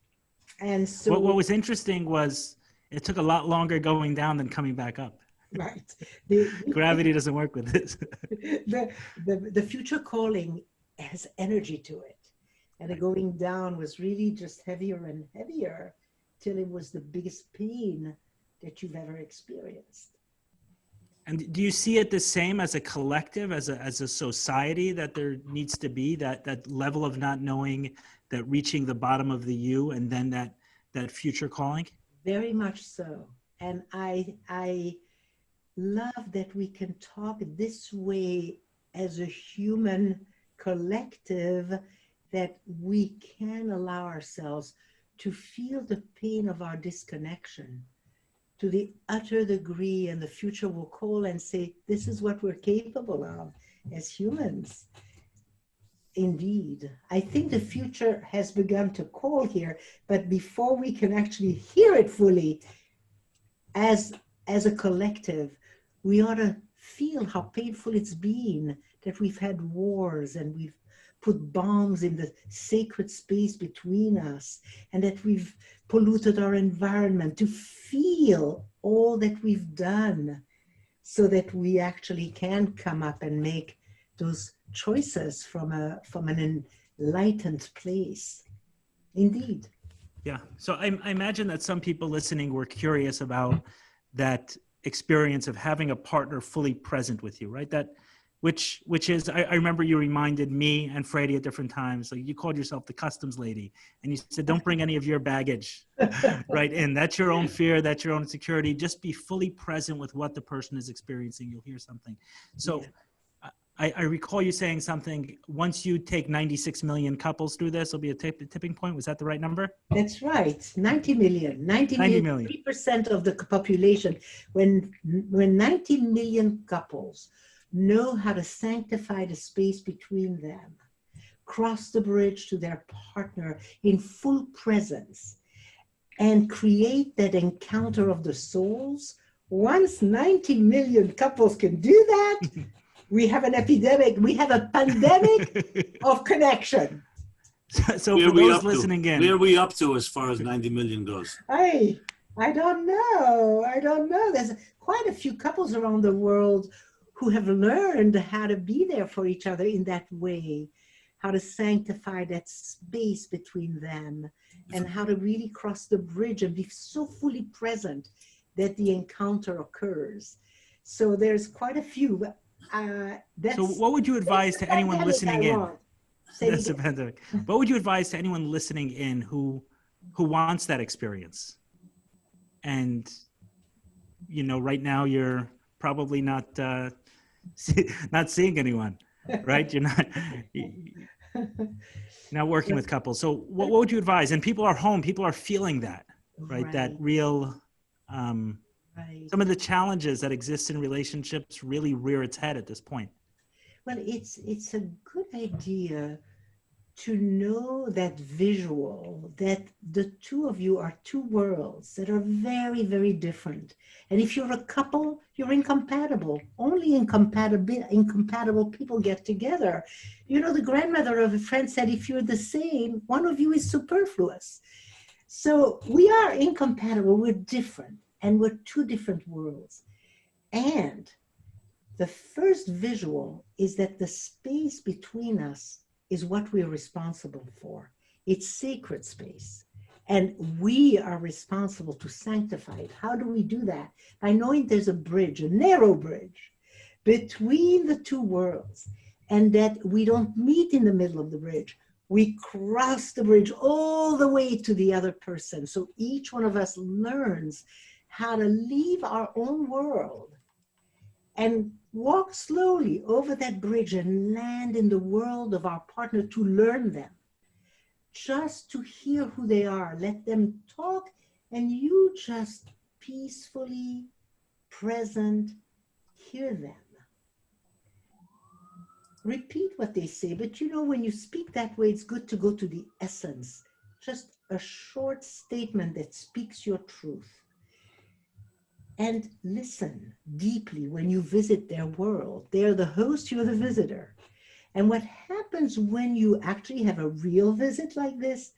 Yeah. And so what was interesting was it took a lot longer going down than coming back up. Right. Gravity doesn't work with this. The future calling has energy to it. And the going down was really just heavier and heavier till it was the biggest pain that you've ever experienced. And do you see it the same as a collective, as a society, that there needs to be that level of not knowing, that reaching the bottom of the you, and then that future calling? Very much so. And I love that we can talk this way as a human collective, that we can allow ourselves to feel the pain of our disconnection to the utter degree, and the future will call and say, this is what we're capable of as humans. Indeed, I think the future has begun to call here, but before we can actually hear it fully, as a collective, we ought to feel how painful it's been that we've had wars and we've put bombs in the sacred space between us, and that we've polluted our environment, to feel all that we've done so that we actually can come up and make those choices from an enlightened place. Indeed. Yeah. So I imagine that some people listening were curious about that experience of having a partner fully present with you, right? Which is, I remember you reminded me and Fraidy at different times, like you called yourself the customs lady, and you said, don't bring any of your baggage right in. That's your own fear, that's your own insecurity. Just be fully present with what the person is experiencing. You'll hear something. So yeah. I recall you saying something, once you take 96 million couples through this, it'll be a tipping point. Was that the right number? That's right. 90 million, 3% of the population. When 90 million couples know how to sanctify the space between them, cross the bridge to their partner in full presence, and create that encounter of the souls. Once 90 million couples can do that, we have an epidemic, we have a pandemic of connection. So for those listening in. Where are we up to as far as 90 million goes? Hey, I don't know. I don't know. There's quite a few couples around the world who have learned how to be there for each other in that way, how to sanctify that space between them, and how to really cross the bridge and be so fully present that the encounter occurs. So there's quite a few. So what would you advise to anyone listening in? That's a Say pandemic. What would you advise to anyone listening in who wants that experience? And, you know, right now you're probably not not seeing anyone, right? You're not working with couples. So what would you advise? And people are home, people are feeling that, right? That real, some of the challenges that exist in relationships really rear its head at this point. Well, it's a good idea to know that visual, that the two of you are two worlds that are very, very different. And if you're a couple, you're incompatible. Only incompatible people get together. You know, the grandmother of a friend said, if you're the same, one of you is superfluous. So we are incompatible, we're different, and we're two different worlds. And the first visual is that the space between us is what we're responsible for. It's sacred space. And we are responsible to sanctify it. How do we do that? By knowing there's a bridge, a narrow bridge, between the two worlds, and that we don't meet in the middle of the bridge. We cross the bridge all the way to the other person. So each one of us learns how to leave our own world and walk slowly over that bridge and land in the world of our partner to learn them, just to hear who they are, let them talk, and you just peacefully, present, hear them. Repeat what they say, but you know, when you speak that way, it's good to go to the essence, just a short statement that speaks your truth. And listen deeply when you visit their world. They're the host, you're the visitor. And what happens when you actually have a real visit like this,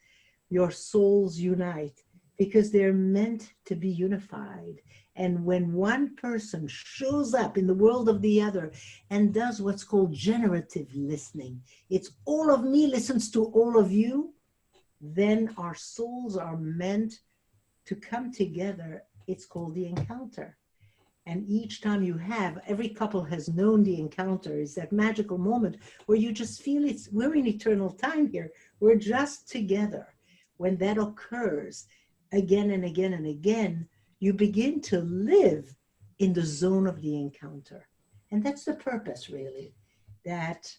your souls unite because they're meant to be unified. And when one person shows up in the world of the other and does what's called generative listening, it's all of me listens to all of you, then our souls are meant to come together. It's called the encounter. And each time you have, every couple has known the encounter is that magical moment where you just feel we're in eternal time here. We're just together. When that occurs again and again and again, you begin to live in the zone of the encounter. And that's the purpose, really, that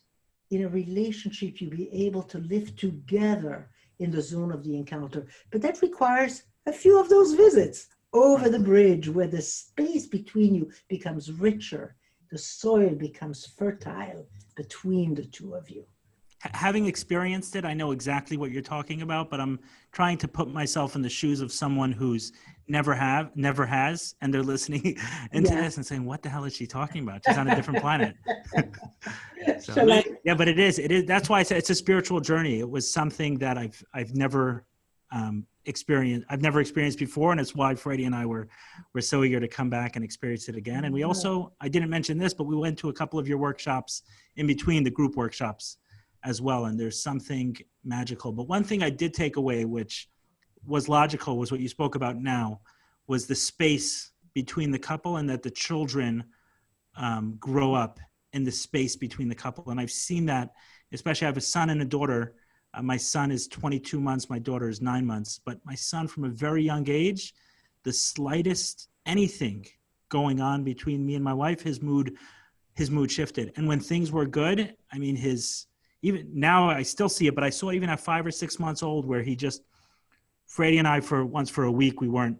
in a relationship, you be able to live together in the zone of the encounter. But that requires a few of those visits over the bridge where the space between you becomes richer, the soil becomes fertile between the two of you. Having experienced it, I know exactly what you're talking about, but I'm trying to put myself in the shoes of someone who's never has, and they're listening into this and saying, what the hell is she talking about? She's on a different planet. Yeah, but it is, that's why I said it's a spiritual journey. It was something that I've never experienced. I've never experienced before. And it's why Fraidy and I were so eager to come back and experience it again. And we also, I didn't mention this, but we went to a couple of your workshops in between the group workshops as well. And there's something magical. But one thing I did take away, which was logical, was what you spoke about now, was the space between the couple and that the children grow up in the space between the couple. And I've seen that, especially I have a son and a daughter. My son is 22 months, my daughter is 9 months, but my son from a very young age, the slightest anything going on between me and my wife, his mood shifted. And when things were good, I mean, even now I still see it, but I saw it even at 5 or 6 months old where Fraidy and I for a week, we weren't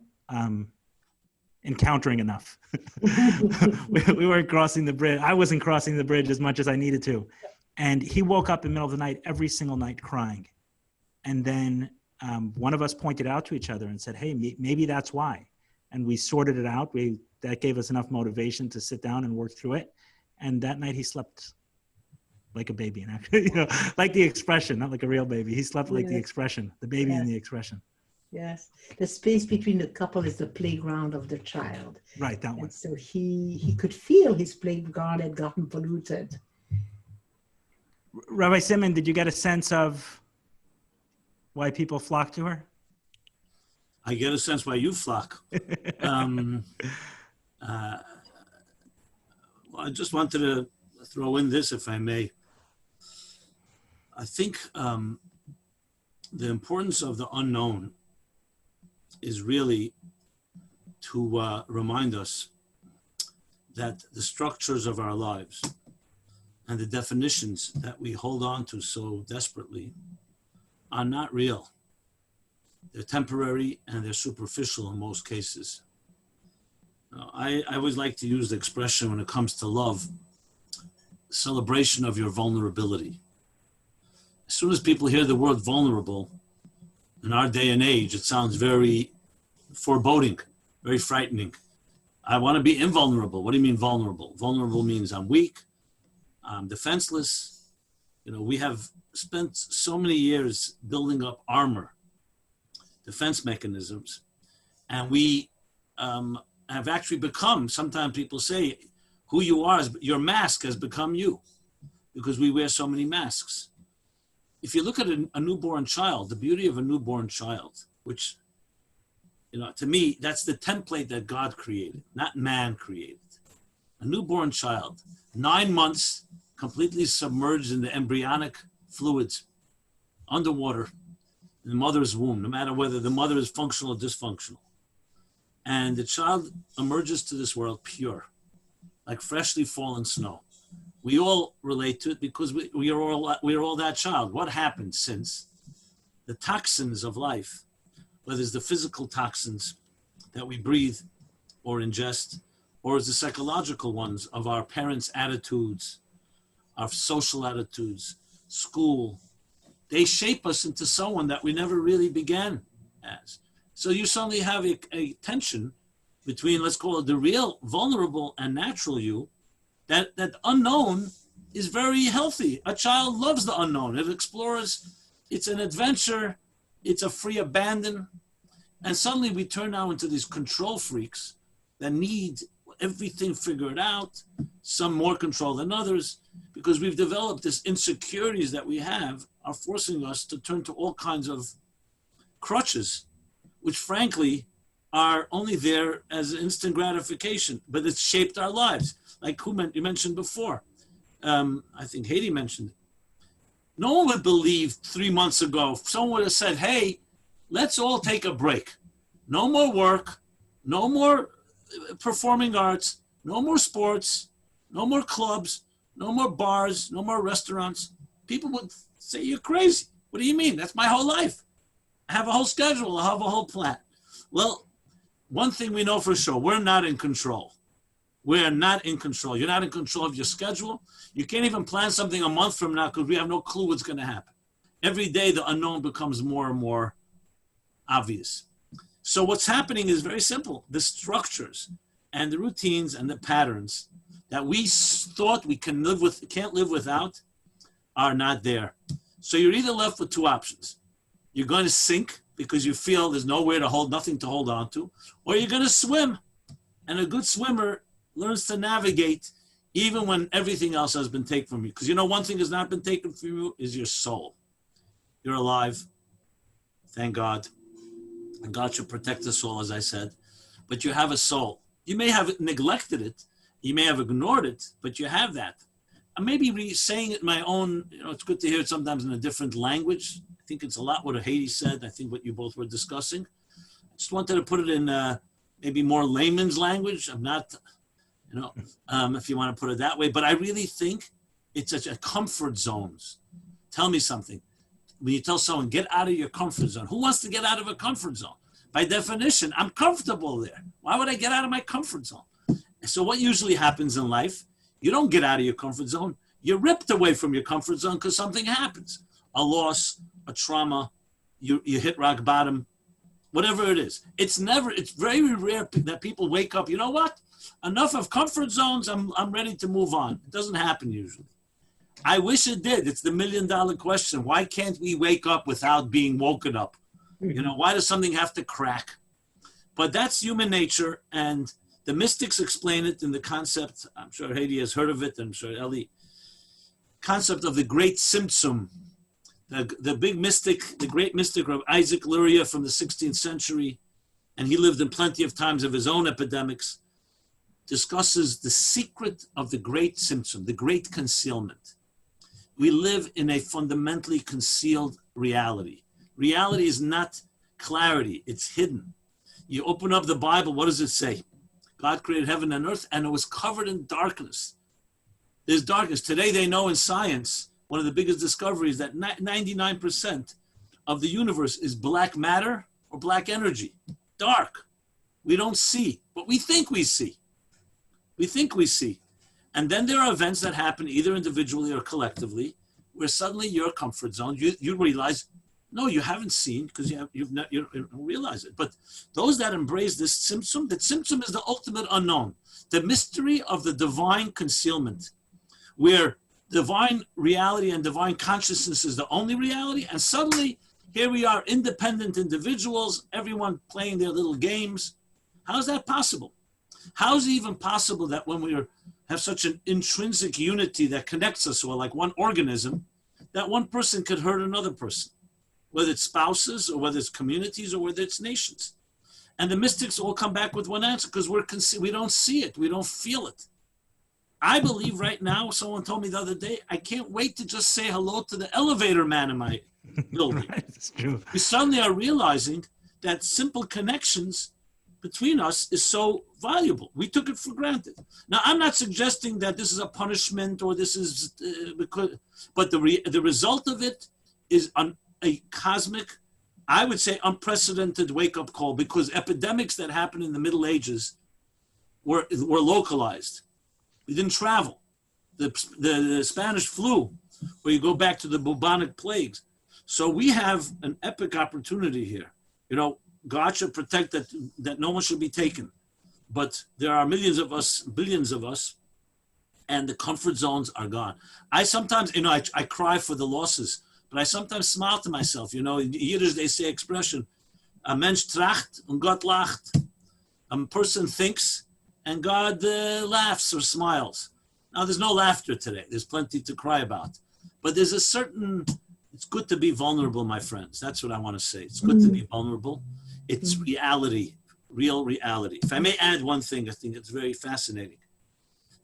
encountering enough. we weren't crossing the bridge. I wasn't crossing the bridge as much as I needed to. And he woke up in the middle of the night, every single night crying. And then one of us pointed out to each other and said, hey, maybe that's why. And we sorted it out. That gave us enough motivation to sit down and work through it. And that night he slept like a baby. And actually, like the expression, not like a real baby. He slept like the expression, the baby and the expression. Yes. The space between the couple is the playground of the child. Right, that one. And so he could feel his playground had gotten polluted. Rabbi Simon, did you get a sense of why people flock to her? I get a sense why you flock. I just wanted to throw in this, if I may. I think the importance of the unknown is really to remind us that the structures of our lives and the definitions that we hold on to so desperately are not real. They're temporary and they're superficial in most cases. I always like to use the expression when it comes to love, celebration of your vulnerability. As soon as people hear the word vulnerable, in our day and age, it sounds very foreboding, very frightening. I want to be invulnerable. What do you mean vulnerable? Vulnerable means I'm weak, I'm defenseless. You know, we have spent so many years building up armor, defense mechanisms, and we have actually become, sometimes people say, who you are, your mask has become you, because we wear so many masks. If you look at a newborn child, the beauty of a newborn child, which, you know, to me, that's the template that God created, not man created. A newborn child, 9 months, completely submerged in the embryonic fluids, underwater, in the mother's womb, no matter whether the mother is functional or dysfunctional. And the child emerges to this world pure, like freshly fallen snow. We all relate to it because we are all that child. What happened since? The toxins of life, whether it's the physical toxins that we breathe or ingest, or is the psychological ones of our parents' attitudes, our social attitudes, school, they shape us into someone that we never really began as. So you suddenly have a tension between, let's call it the real, vulnerable, and natural you. That unknown is very healthy. A child loves the unknown. It explores. It's an adventure. It's a free abandon. And suddenly we turn now into these control freaks that need everything figured out, some more control than others, because we've developed this insecurities that we have are forcing us to turn to all kinds of crutches, which frankly are only there as instant gratification, but it's shaped our lives. Like you mentioned before, I think Hedy mentioned it. No one would believe 3 months ago, if someone would have said, hey, let's all take a break. No more work, no more performing arts, no more sports, no more clubs, no more bars, no more restaurants. People would say, you're crazy. What do you mean? That's my whole life. I have a whole schedule. I have a whole plan. Well, one thing we know for sure, we're not in control. We're not in control. You're not in control of your schedule. You can't even plan something a month from now because we have no clue what's going to happen. Every day, the unknown becomes more and more obvious. So what's happening is very simple. The structures and the routines and the patterns that we thought we can't live without are not there. So you're either left with two options. You're going to sink because you feel there's nothing to hold on to, or you're going to swim. And a good swimmer learns to navigate even when everything else has been taken from you. Because you know one thing has not been taken from you is your soul. You're alive. Thank God. And God should protect us all, as I said. But you have a soul. You may have neglected it. You may have ignored it, but you have that. I may be saying it in my own, it's good to hear it sometimes in a different language. I think it's a lot what Hedy said. I think what you both were discussing. I just wanted to put it in maybe more layman's language. I'm not, if you want to put it that way. But I really think it's such a comfort zones. Tell me something. When you tell someone, get out of your comfort zone. Who wants to get out of a comfort zone? By definition, I'm comfortable there. Why would I get out of my comfort zone? So what usually happens in life, you don't get out of your comfort zone. You're ripped away from your comfort zone because something happens. A loss, a trauma, you hit rock bottom, whatever it is. It's very rare that people wake up, you know what? Enough of comfort zones, I'm ready to move on. It doesn't happen usually. I wish it did. It's the $1 million question. Why can't we wake up without being woken up? You know, why does something have to crack? But that's human nature, and the mystics explain it in the concept, I'm sure Hedy has heard of it, I'm sure Eli, concept of the great Tzimtzum. The big mystic, the great mystic of Isaac Luria from the 16th century, and he lived in plenty of times of his own epidemics, discusses the secret of the great Tzimtzum, the great concealment. We live in a fundamentally concealed reality. Reality is not clarity, it's hidden. You open up the Bible, what does it say? God created heaven and earth, and it was covered in darkness. There's darkness. Today they know in science, one of the biggest discoveries, that 99% of the universe is black matter or black energy, dark. We don't see, but we think we see. We think we see. And then there are events that happen either individually or collectively, where suddenly your comfort zone, you realize, no, you haven't seen because you don't realize it. But those that embrace this Tzimtzum, the Tzimtzum is the ultimate unknown, the mystery of the divine concealment, where divine reality and divine consciousness is the only reality. And suddenly, here we are, independent individuals, everyone playing their little games. How is that possible? How is it even possible that when we have such an intrinsic unity that connects us, or like one organism, that one person could hurt another person, whether it's spouses or whether it's communities or whether it's nations? And the mystics all come back with one answer, because we don't see it, we don't feel it. I believe right now, someone told me the other day, I can't wait to just say hello to the elevator man in my building. Right, that's true. We suddenly are realizing that simple connections between us is so valuable. We took it for granted. Now, I'm not suggesting that this is a punishment or this is but the result of it is a cosmic, I would say, unprecedented wake-up call, because epidemics that happened in the Middle Ages were localized. We didn't travel. The Spanish flu, where you go back to the bubonic plagues. So we have an epic opportunity here. You know, God should protect that no one should be taken. But there are millions of us, billions of us, and the comfort zones are gone. I sometimes, I cry for the losses, but I sometimes smile to myself. You know, in Yiddish they say expression, a Mensch tracht und Gott lacht. A person thinks and God laughs or smiles. Now, there's no laughter today. There's plenty to cry about. But there's a certain, it's good to be vulnerable, my friends. That's what I want to say. It's good to be vulnerable. It's reality, real reality. If I may add one thing, I think it's very fascinating.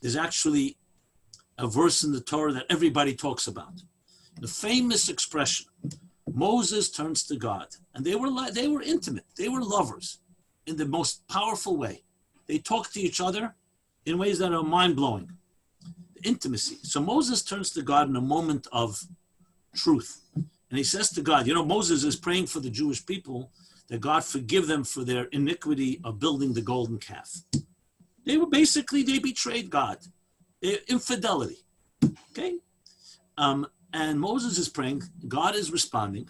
There's actually a verse in the Torah that everybody talks about. The famous expression, Moses turns to God. And they were intimate. They were lovers in the most powerful way. They talk to each other in ways that are mind-blowing. Intimacy. So Moses turns to God in a moment of truth. And he says to God, Moses is praying for the Jewish people that God forgive them for their iniquity of building the golden calf. They betrayed God. Infidelity. Okay? And Moses is praying. God is responding.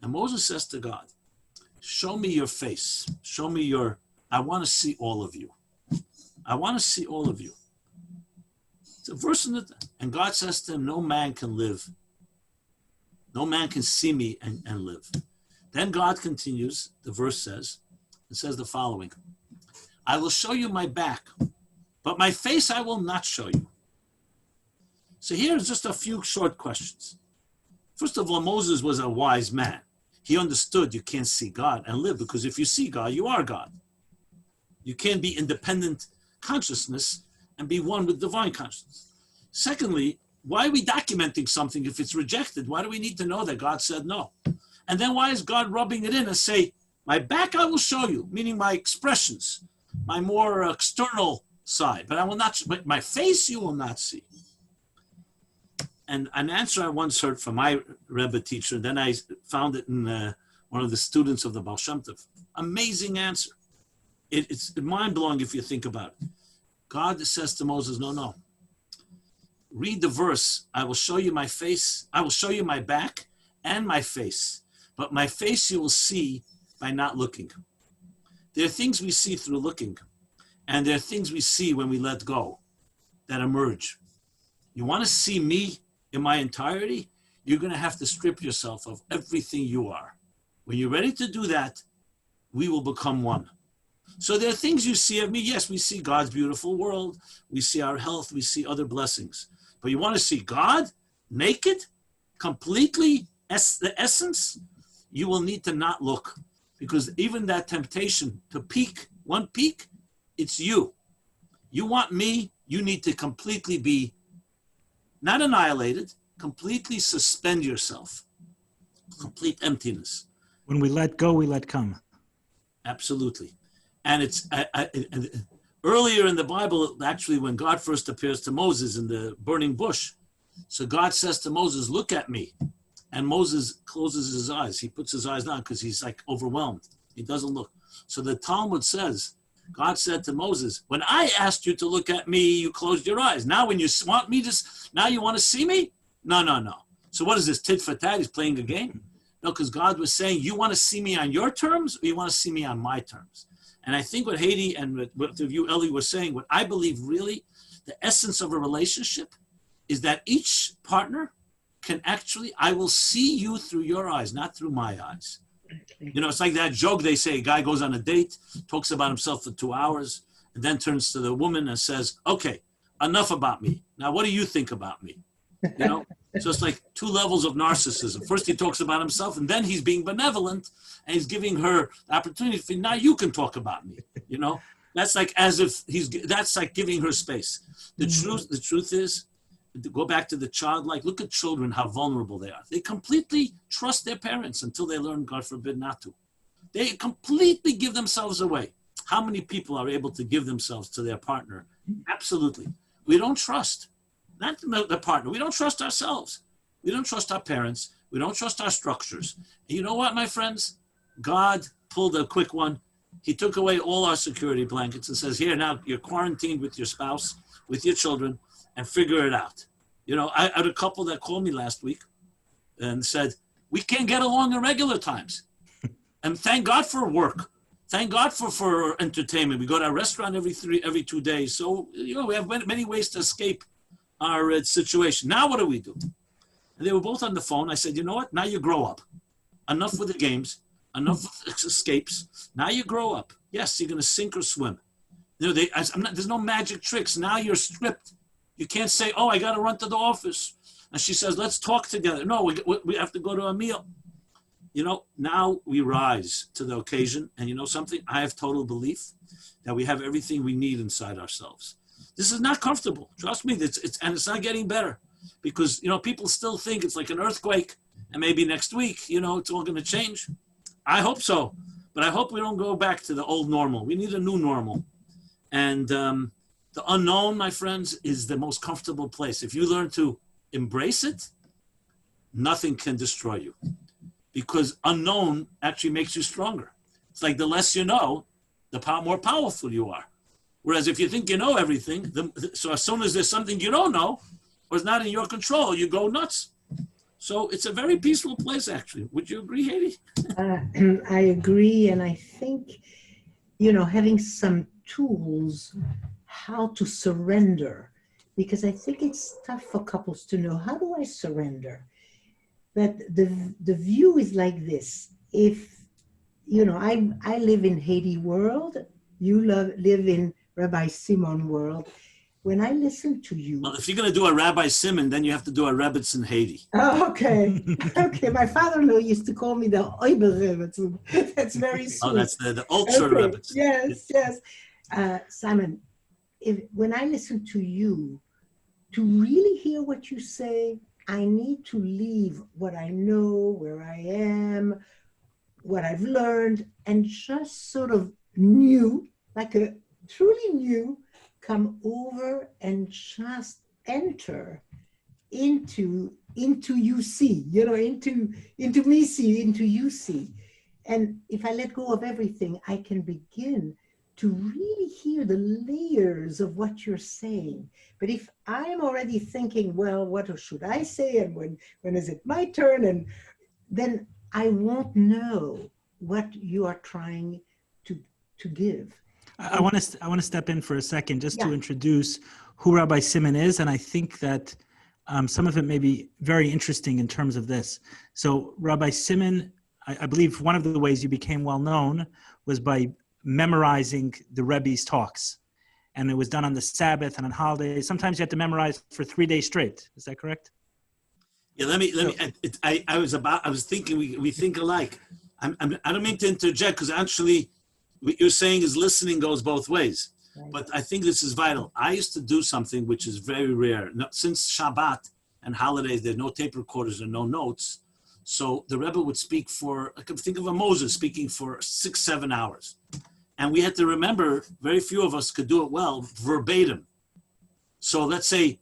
And Moses says to God, show me your face. Show me I want to see all of you. I want to see all of you. It's a verse and God says to him, no man can live. No man can see me and live. Then God continues, the verse says the following, I will show you my back, but my face I will not show you. So here's just a few short questions. First of all, Moses was a wise man. He understood you can't see God and live, because if you see God, you are God. You can't be independent consciousness and be one with divine consciousness. Secondly, why are we documenting something if it's rejected? Why do we need to know that God said no? And then why is God rubbing it in and say, my back I will show you, meaning my expressions, my more external side, but I will not, but my face you will not see. And an answer I once heard from my Rebbe teacher, then I found it in one of the students of the Baal Shem Tov. Amazing answer. It's mind-blowing if you think about it. God says to Moses, no. Read the verse. I will show you my face. I will show you my back and my face. But my face you will see by not looking. There are things we see through looking. And there are things we see when we let go that emerge. You want to see me in my entirety? You're going to have to strip yourself of everything you are. When you're ready to do that, we will become one. So there are things you see of me. Yes, we see God's beautiful world. We see our health. We see other blessings. But you want to see God naked, completely, the essence, you will need to not look. Because even that temptation to peek, one peek, it's you. You want me, you need to completely be, not annihilated, completely suspend yourself. Complete emptiness. When we let go, we let come. Absolutely. And it's earlier in the Bible, actually, when God first appears to Moses in the burning bush. So God says to Moses, look at me. And Moses closes his eyes. He puts his eyes down because he's like overwhelmed. He doesn't look. So the Talmud says, God said to Moses, when I asked you to look at me, you closed your eyes. Now when you want me to, now you want to see me? No. So what is this, tit for tat? He's playing a game? No, because God was saying, you want to see me on your terms or you want to see me on my terms? And I think what Hedy and what you, Eli, were saying, what I believe really, the essence of a relationship is that each partner can actually, I will see you through your eyes, not through my eyes. You know, it's like that joke they say, a guy goes on a date, talks about himself for 2 hours, and then turns to the woman and says, okay, enough about me. Now, what do you think about me? You know, so it's like 2 levels of narcissism. First, he talks about himself, and then he's being benevolent, and he's giving her the opportunity for, now you can talk about me. You know, that's like as if that's like giving her space. The truth is, to go back to the childlike, look at children, how vulnerable they are. They completely trust their parents until they learn, God forbid, not to. They completely give themselves away. How many people are able to give themselves to their partner? Absolutely. We don't trust, not the partner. We don't trust ourselves. We don't trust our parents. We don't trust our structures. And you know what, my friends? God pulled a quick one. He took away all our security blankets and says, here, now you're quarantined with your spouse, with your children, and figure it out. You know, I had a couple that called me last week and said, we can't get along in regular times. And thank God for work. Thank God for entertainment. We go to a restaurant every 2 days. So, you know, we have many ways to escape our situation. Now what do we do? And they were both on the phone. I said, you know what? Now you grow up. Enough with the games. Enough with escapes. Now you grow up. Yes, you're going to sink or swim. You know, there's no magic tricks. Now you're stripped. You can't say, oh, I got to run to the office. And she says, let's talk together. No, we have to go to a meal. You know, now we rise to the occasion. And you know something? I have total belief that we have everything we need inside ourselves. This is not comfortable. Trust me, and it's not getting better. Because, you know, people still think it's like an earthquake. And maybe next week, you know, it's all going to change. I hope so. But I hope we don't go back to the old normal. We need a new normal. And the unknown, my friends, is the most comfortable place. If you learn to embrace it, nothing can destroy you. Because unknown actually makes you stronger. It's like the less you know, the more powerful you are. Whereas if you think you know everything, so as soon as there's something you don't know, or it's not in your control, you go nuts. So it's a very peaceful place, actually. Would you agree, Hedy? I agree. And I think, you know, having some tools how to surrender, because I think it's tough for couples to know, how do I surrender? But the view is like this. If, you know, I live in Hedy world, you live in Rabbi Simon world. When I listen to you. Well, if you're going to do a Rabbi Simon, then you have to do a Rebbitzin Hedy. Oh, okay. Okay. My father-in-law used to call me the Oiber Rebbitzin. That's very sweet. Oh, that's the ultra okay. Rebbitzin. Yes. Simon, when I listen to you, to really hear what you say, I need to leave what I know, where I am, what I've learned, and just sort of new, like a truly new, come over and just enter into you see, you know, into me see, into you see. And if I let go of everything, I can begin to really hear the layers of what you're saying. But if I'm already thinking, well, what should I say? And when is it my turn? And then I won't know what you are trying to give. I want to step in for a second just to introduce who Rabbi Simon is. And I think that some of it may be very interesting in terms of this. So Rabbi Simon I believe one of the ways you became well known was by memorizing the Rebbe's talks. And it was done on the Sabbath and on holidays. Sometimes you had to memorize for 3 days straight. Is that correct? Yeah, I was thinking we think alike. I don't mean to interject, because actually what you're saying is listening goes both ways. Right. But I think this is vital. I used to do something which is very rare. Since Shabbat and holidays, there are no tape recorders and no notes. So the Rebbe would speak I could think of a Moses speaking for 6-7 hours. And we had to remember, very few of us could do it well, verbatim. So let's say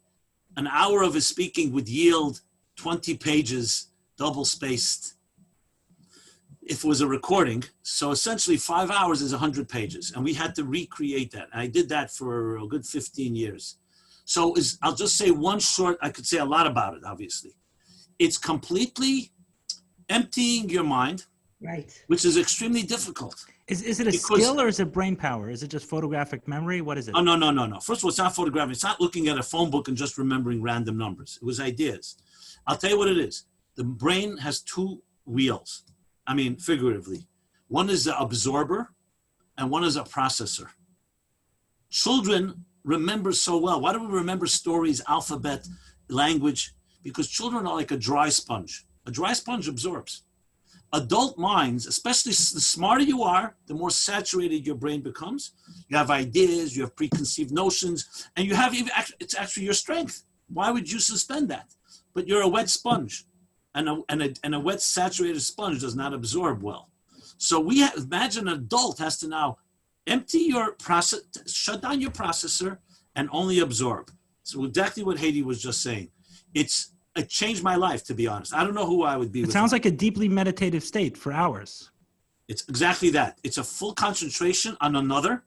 an hour of his speaking would yield 20 pages, double spaced, if it was a recording. So essentially 5 hours is 100 pages. And we had to recreate that. And I did that for a good 15 years. So I'll just say one short, I could say a lot about it, obviously. It's completely emptying your mind, Right. which is extremely difficult. Is it a skill or is it brain power? Is it just photographic memory? What is it? Oh, no. First of all, it's not photographing. It's not looking at a phone book and just remembering random numbers. It was ideas. I'll tell you what it is. The brain has 2 wheels. I mean, figuratively. One is the absorber and one is a processor. Children remember so well. Why do we remember stories, alphabet, language? Because children are like a dry sponge. A dry sponge absorbs. Adult minds, especially the smarter you are, the more saturated your brain becomes. You have ideas, you have preconceived notions, and you have it's actually your strength. Why would you suspend that? But you're a wet sponge, and a wet saturated sponge does not absorb well. So imagine an adult has to now empty your process, shut down your processor, and only absorb. So exactly what Hedy was just saying. It changed my life, to be honest. I don't know who I would be. It sounds like a deeply meditative state for hours. It's exactly that. It's a full concentration on another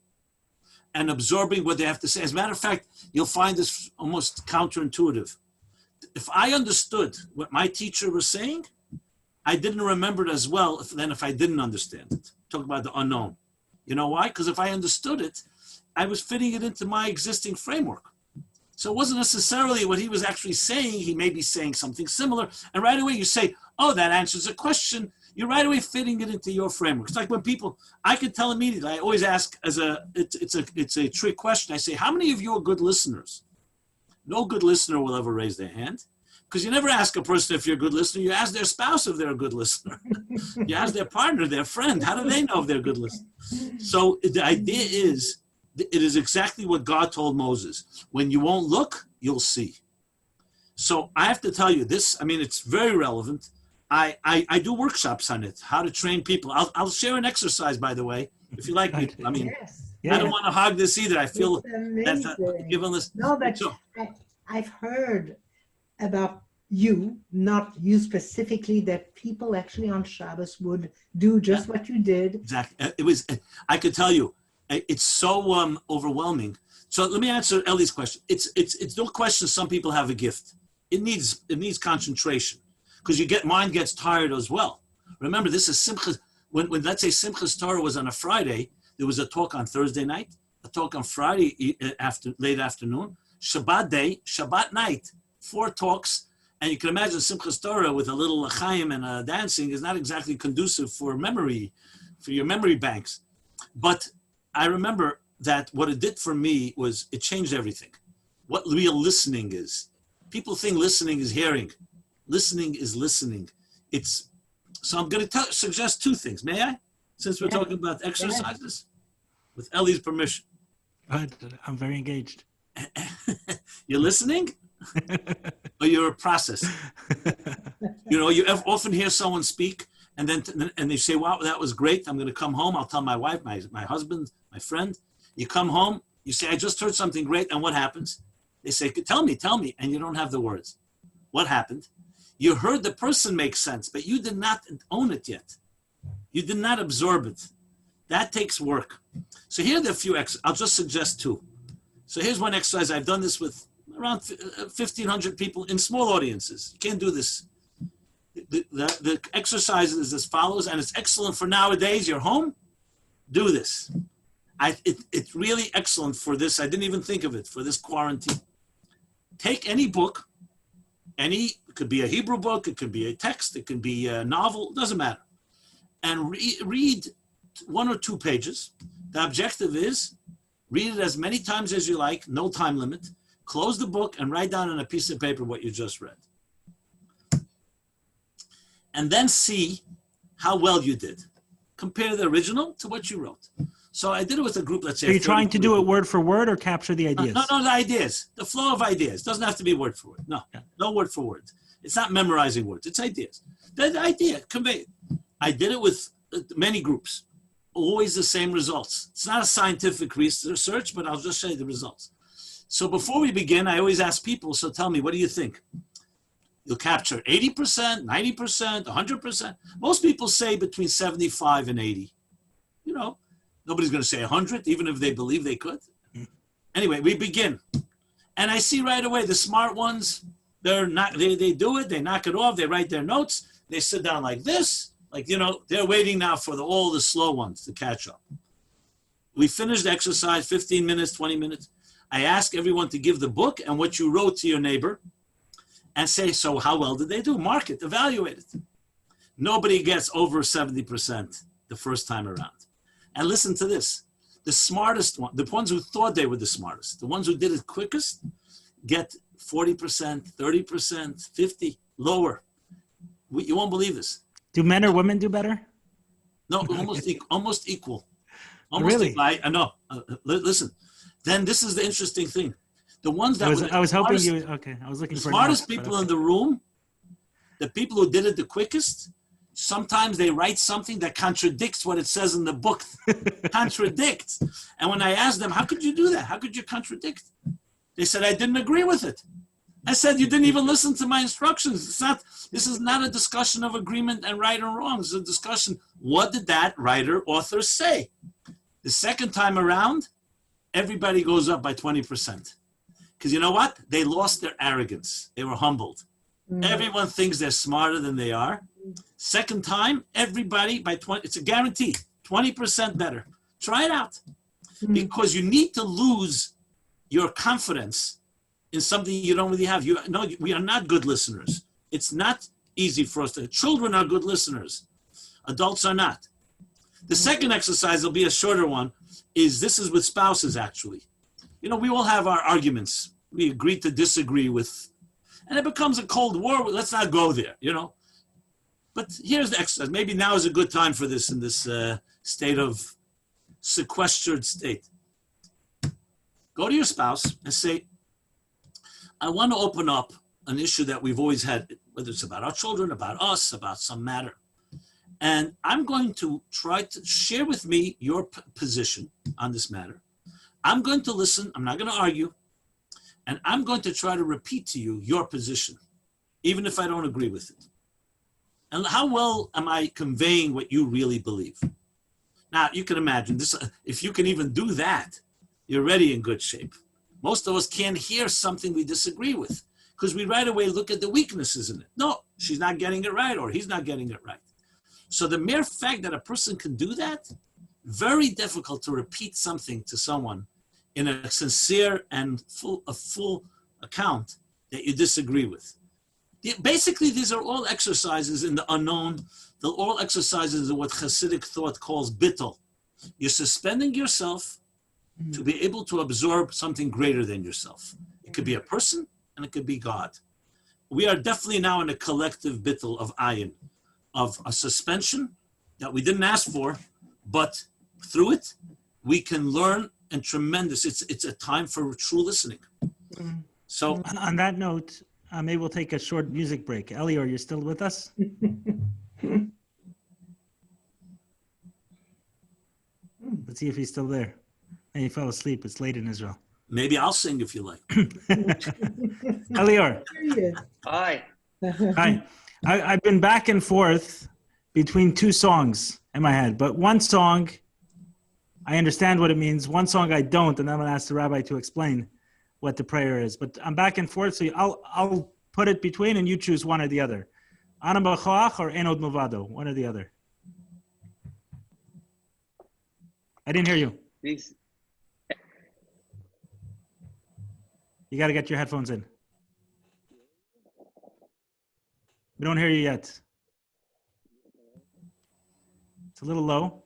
and absorbing what they have to say. As a matter of fact, you'll find this almost counterintuitive. If I understood what my teacher was saying, I didn't remember it as well than if I didn't understand it. Talk about the unknown. You know why? Because if I understood it, I was fitting it into my existing framework. So it wasn't necessarily what he was actually saying. He may be saying something similar. And right away you say, oh, that answers a question. You're right away fitting it into your framework. It's like when people, I can tell immediately, I always ask it's a trick question. I say, how many of you are good listeners? No good listener will ever raise their hand, because you never ask a person if you're a good listener. You ask their spouse if they're a good listener. You ask their partner, their friend. How do they know if they're a good listener? So the idea is, it is exactly what God told Moses. When you won't look, you'll see. So I have to tell you this. I mean, it's very relevant. I do workshops on it, how to train people. I'll share an exercise, by the way, if you like. I mean, I don't want to hog this either. I feel that given this. No, but I've heard about you, not you specifically, that people actually on Shabbos would do just what you did. Exactly. I could tell you, it's so overwhelming. So let me answer Ellie's question. It's no question some people have a gift. It needs concentration, because mind gets tired as well. Remember, this is Simcha. When let's say Simcha's Torah was on a Friday, there was a talk on Thursday night, a talk on Friday late afternoon, Shabbat day, Shabbat night, 4 talks. And you can imagine Simcha's Torah with a little l'chaim and a dancing is not exactly conducive for your memory banks. But I remember that what it did for me was it changed everything. What real listening is. People think listening is hearing. Listening is listening. So I'm going to suggest 2 things. May I? Since we're talking about exercises, with Ellie's permission. I'm very engaged. You're listening? Or you're processing? You know, you often hear someone speak, and they say, wow, that was great. I'm going to come home. I'll tell my wife, my husband, my friend. You come home, you say, I just heard something great. And what happens? They say, tell me. And you don't have the words. What happened? You heard the person make sense, but you did not own it yet. You did not absorb it. That takes work. So here are a few exercises. I'll just suggest 2. So here's one exercise. I've done this with around 1,500 people in small audiences. You can't do this. The exercise is as follows, and it's excellent for nowadays. You're home, do this. It's really excellent for this. I didn't even think of it for this quarantine. Take any book, it could be a Hebrew book, it could be a text, it could be a novel, it doesn't matter. and read 1 or 2 pages. The objective is read it as many times as you like, no time limit. Close the book and write down on a piece of paper what you just read. And then see how well you did. Compare the original to what you wrote. So I did it with a group, let's say. Are you trying to do it word for word or capture the ideas? No, the ideas. The flow of ideas. Doesn't have to be word for word. No, no word for word. It's not memorizing words. It's ideas. The idea, convey it. I did it with many groups. Always the same results. It's not a scientific research, but I'll just show you the results. So before we begin, I always ask people, so tell me, what do you think? You'll capture 80%, 90%, 100%. Most people say between 75 and 80. You know, nobody's going to say 100, even if they believe they could. Anyway, we begin. And I see right away the smart ones, they do it, they knock it off, they write their notes, they sit down like this, like, you know, they're waiting now for all the slow ones to catch up. We finished the exercise, 15 minutes, 20 minutes. I ask everyone to give the book and what you wrote to your neighbor and say, so how well did they do? Mark it, evaluate it. Nobody gets over 70% the first time around. And listen to this. The smartest one, the ones who thought they were the smartest, the ones who did it quickest, get 40%, 30%, 50%, lower. You won't believe this. Do men or women do better? No, almost equal. Really? Equal. I know. Listen. Then this is the interesting thing. The ones that I was hoping you. Okay, I was looking for the smartest people in the room, the people who did it the quickest. Sometimes they write something that contradicts what it says in the book. Contradicts. And when I asked them, how could you do that? How could you contradict? They said, I didn't agree with it. I said, you didn't even listen to my instructions. This is not a discussion of agreement and right and wrong. It's a discussion, what did that writer, author say? The second time around, everybody goes up by 20%. Because you know what? They lost their arrogance. They were humbled. Everyone thinks they're smarter than they are. Second time, everybody by 20, it's a guarantee, 20% better. Try it out. Because you need to lose your confidence in something you don't really have. We are not good listeners. It's not easy for us to. Children are good listeners. Adults are not. The second exercise will be a shorter one. This is with spouses, actually. You know, we all have our arguments. We agree to disagree with, and it becomes a cold war. Let's not go there, you know. But here's the exercise. Maybe now is a good time for this in this state of sequestered state. Go to your spouse and say, I want to open up an issue that we've always had, whether it's about our children, about us, about some matter. And I'm going to try to share with me your position on this matter. I'm going to listen. I'm not going to argue. And I'm going to try to repeat to you your position, even if I don't agree with it. And how well am I conveying what you really believe? Now, you can imagine this. If you can even do that, you're already in good shape. Most of us can't hear something we disagree with because we right away look at the weaknesses in it. No, she's not getting it right or he's not getting it right. So the mere fact that a person can do that, very difficult to repeat something to someone in a sincere and full account that you disagree with. Basically, these are all exercises in the unknown. They're all exercises in what Chassidic thought calls bittul. You're suspending yourself to be able to absorb something greater than yourself. It could be a person and it could be God. We are definitely now in a collective bittul of ayin, of a suspension that we didn't ask for, but through it, we can learn and tremendous. It's a time for true listening. So on that note, maybe we'll take a short music break. Elior, you're still with us? Let's see if he's still there. And he fell asleep. It's late in Israel. Maybe I'll sing if you like. Elior. Hi. Hi. I've been back and forth between two songs in my head, but one song, I understand what it means. One song I don't, and I'm going to ask the rabbi to explain what the prayer is. But I'm back and forth, so I'll put it between, and you choose one or the other. Ana b'choach or Enod Movado, one or the other. I didn't hear you. This, You got to get your headphones in. We don't hear you yet. It's a little low.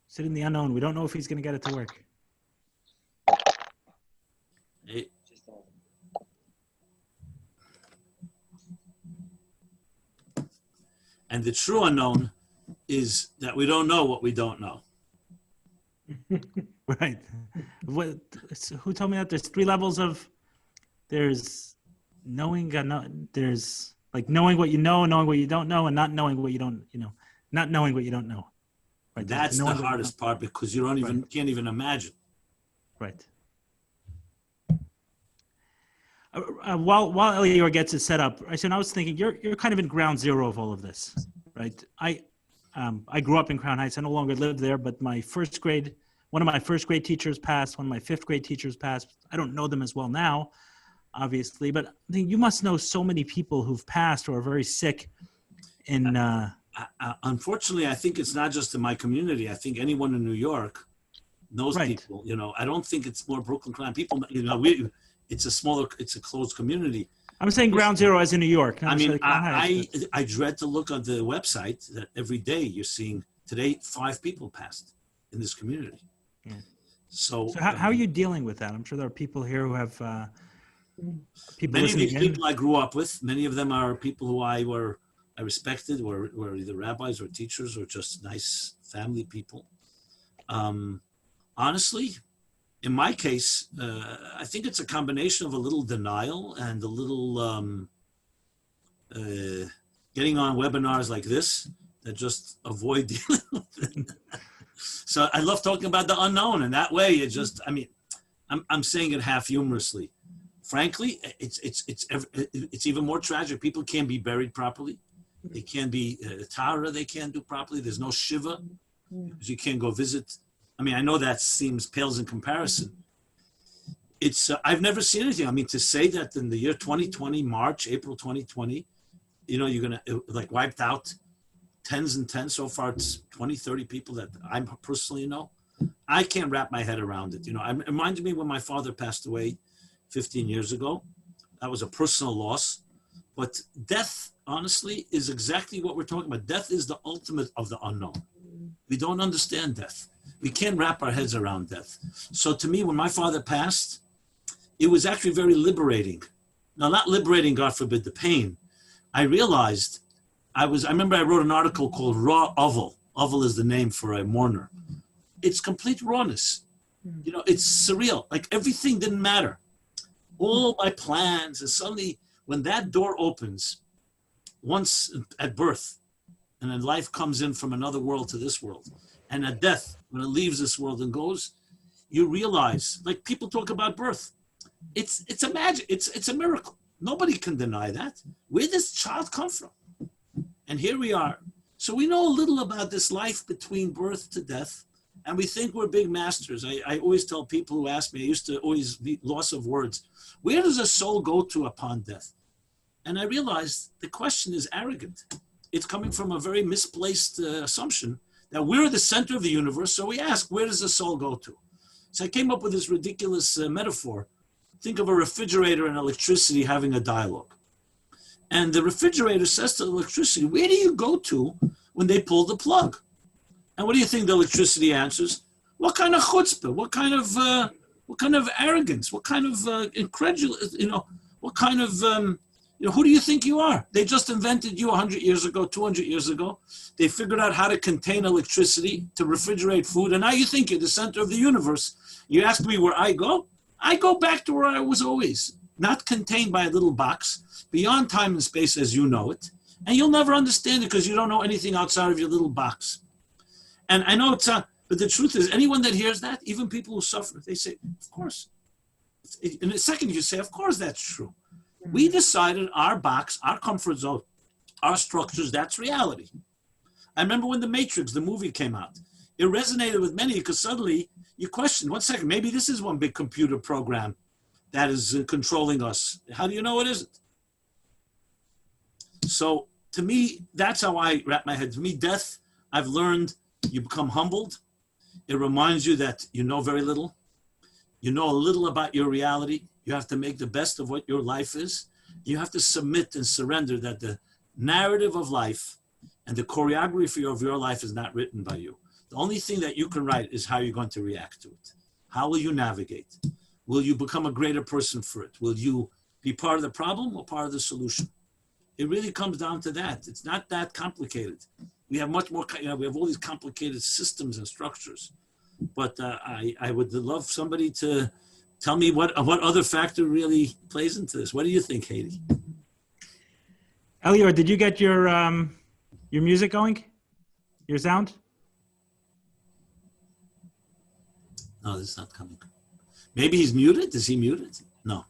Sit in the unknown. We don't know if he's going to get it to work. It- and the true unknown is that we don't know what we don't know. Right. What? Who told me that? There's 3 levels of. There's knowing. There's like knowing what you know, knowing what you don't know, and not knowing what you don't. Not knowing what you don't know. Right. That's the knowing what you hardest part because you don't even can't even imagine. Right. While Elior gets it set up, I was thinking you're kind of in ground zero of all of this, right? I grew up in Crown Heights. I no longer live there, but one of my first grade teachers passed. One of my 5th grade teachers passed. I don't know them as well now, obviously, but I think you must know so many people who've passed or are very sick. Unfortunately, I think it's not just in my community. I think anyone in New York knows people. I don't think it's more Brooklyn Crown people. It's a closed community. I'm saying ground zero as in New York. I dread to look on the website that every day you're seeing today 5 people passed in this community. Yeah. So how are you dealing with that? I'm sure there are people here who have people. Many of these people I grew up with. Many of them are people who I respected, were either rabbis or teachers or just nice family people. Honestly, in my case, I think it's a combination of a little denial and a little getting on webinars like this that just avoid dealing with it. So I love talking about the unknown, and that way it just, I'm saying it half humorously. Frankly, it's even more tragic. People can't be buried properly. They can't be Tara, they can't do properly. There's no Shiva, because you can't go visit. I know that pales in comparison. It's I've never seen anything. To say that in the year 2020, April 2020, you're gonna wiped out tens and tens. So far, it's 20, 30 people that I personally know. I can't wrap my head around it. It reminded me when my father passed away 15 years ago. That was a personal loss. But death, honestly, is exactly what we're talking about. Death is the ultimate of the unknown. We don't understand death. We can't wrap our heads around death. So to me, when my father passed, it was actually very liberating. Now, not liberating, God forbid, the pain. I realized I remember I wrote an article called Raw Oval. Oval is the name for a mourner. It's complete rawness. It's surreal. Like everything didn't matter. All my plans, and suddenly when that door opens, once at birth, and then life comes in from another world to this world, and at death, when it leaves this world and goes, you realize, like people talk about birth, it's a magic, it's a miracle. Nobody can deny that. Where does this child come from? And here we are. So we know a little about this life between birth to death, and we think we're big masters. I always tell people who ask me, I used to always be loss of words. Where does a soul go to upon death? And I realized the question is arrogant. It's coming from a very misplaced assumption that we're the center of the universe. So we ask, where does the soul go to? So I came up with this ridiculous metaphor. Think of a refrigerator and electricity having a dialogue. And the refrigerator says to the electricity, where do you go to when they pull the plug? And what do you think the electricity answers? What kind of chutzpah? What kind of arrogance? What kind of incredulous? What kind of who do you think you are? They just invented you 100 years ago, 200 years ago. They figured out how to contain electricity to refrigerate food, and now you think you're the center of the universe. You ask me where I go? I go back to where I was always, not contained by a little box, beyond time and space as you know it, and you'll never understand it because you don't know anything outside of your little box. And I know it's not, but the truth is, anyone that hears that, even people who suffer, they say, of course. In a second, you say, of course that's true. We decided our box, our comfort zone, our structures, that's reality. I remember when The Matrix, the movie came out, it resonated with many because suddenly you question, 1 second, maybe this is one big computer program that is controlling us. How do you know it isn't? So to me, that's how I wrap my head. To me, death, I've learned you become humbled It reminds you that you know very little. You know a little about your reality. You have to make the best of what your life is. You have to submit and surrender that the narrative of life and the choreography of your life is not written by you. The only thing that you can write is how you're going to react to it. How will you navigate? Will you become a greater person for it? Will you be part of the problem or part of the solution? It really comes down to that. It's not that complicated. We have much more, we have all these complicated systems and structures. But I would love somebody to tell me what other factor really plays into this. What do you think, Hedy? Elior, did you get your music going? Your sound? No, this is not coming. Maybe he's muted. Is he muted? No.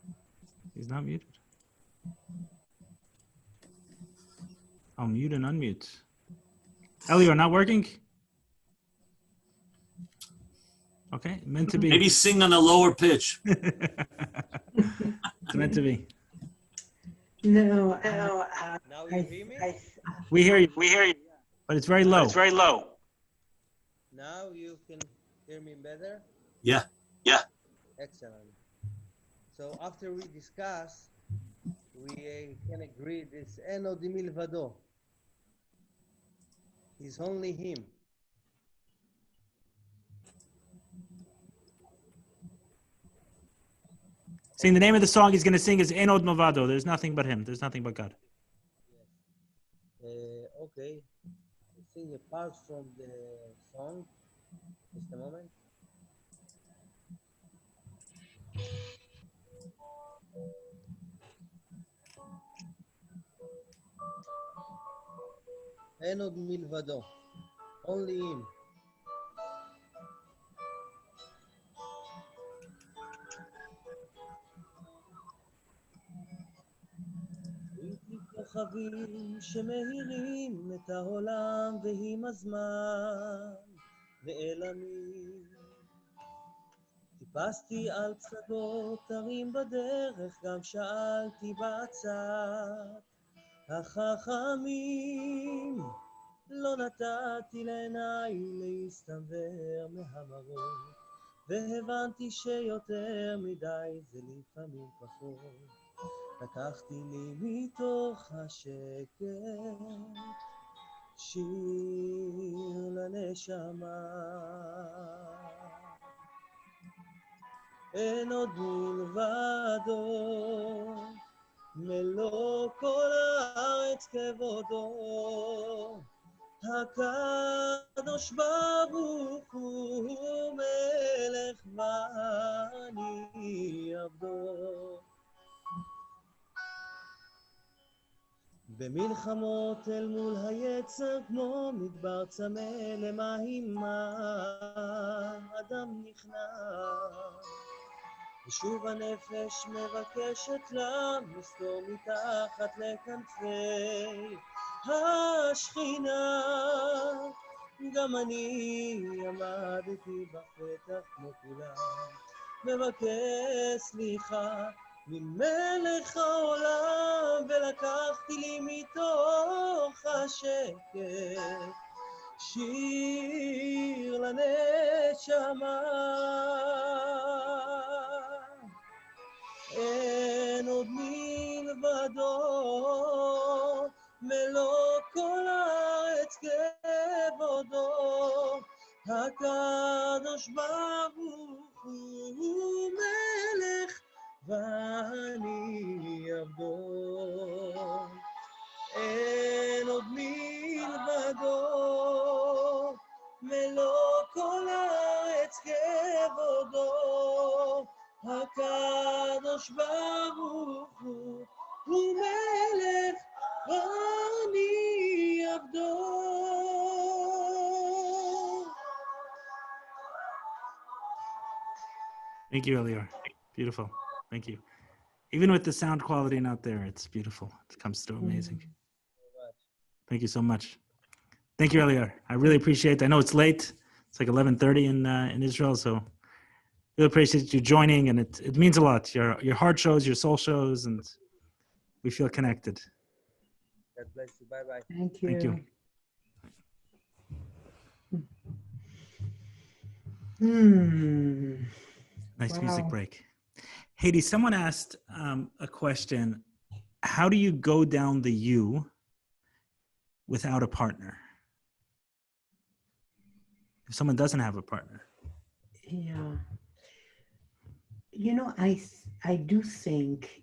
He's not muted. I'll mute and unmute. Elior, not working? Okay, meant to be. Maybe sing on a lower pitch. It's meant to be. No, Now you hear me? We hear you. We hear you. But it's very low. It's very low. Now you can hear me better? Yeah. Excellent. So after we discuss, we can agree this Eno di Milvado. He's only him. See, the name of the song he's going to sing is Enod Movado. There's nothing but him. There's nothing but God. Okay. I'll sing a part from the song. Just a moment. Enod Milvado. Only him. איתי כוכבים שמאירים את העולם ועם הזמן נעלמים. טיפסתי על פסגות הרים בדרך, גם שאלתי בצד החכמים. לא נתתי לעיניי להסתנוור מהמראות, והבנתי שיותר מדי זה לפעמים פחות. לקחתי לי מתוך השקט שיר לנשמה. אין עוד מלבדו, מלוא כל הארץ כבודו. הקדוש ברוך הוא מלך ואני עבדו. במלחמות אל מול היצר כמו מדבר צמא למים מה אדם נכנע. ושוב הנפש מבקשת לה מסתור מתחת לכנפי השכינה. גם אני עמדתי בפתח כמו כולם, מבקש סליחה ממלך העולם, ולקחתי לי מתוך השקט שיר לנשמה. אין עוד מלבדו, מלוא כל הארץ כבודו. הקדוש ברוך הוא מלך ואני עבדו. אין עוד מלבדו, מלוא כל הארץ כבודו. הקדוש ברוך הוא מלך ואני עבדו. Thank you, Elior. Beautiful. Thank you. Even with the sound quality not there, it's beautiful. It comes through amazing. Thank you so much. Thank you, Elior. I really appreciate it. I know it's late. It's like 11:30 in Israel, so really appreciate you joining, and it means a lot. Your heart shows, your soul shows, and we feel connected. God bless you. Bye-bye. Thank you. Thank you. Nice music Wow. break. Hedy, someone asked a question. How do you go down the U without a partner? If someone doesn't have a partner. Yeah. You know, I do think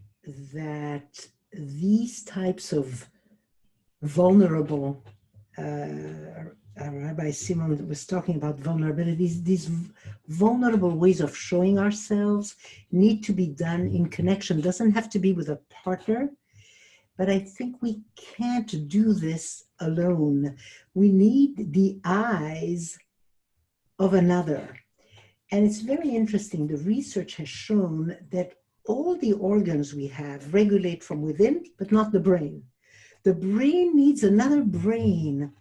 that these types of vulnerable, Rabbi Simon was talking about vulnerabilities, these vulnerable ways of showing ourselves need to be done in connection. Doesn't have to be with a partner, but I think we can't do this alone. We need the eyes of another. And it's very interesting. The research has shown that all the organs we have regulate from within, but not the brain. The brain needs another brain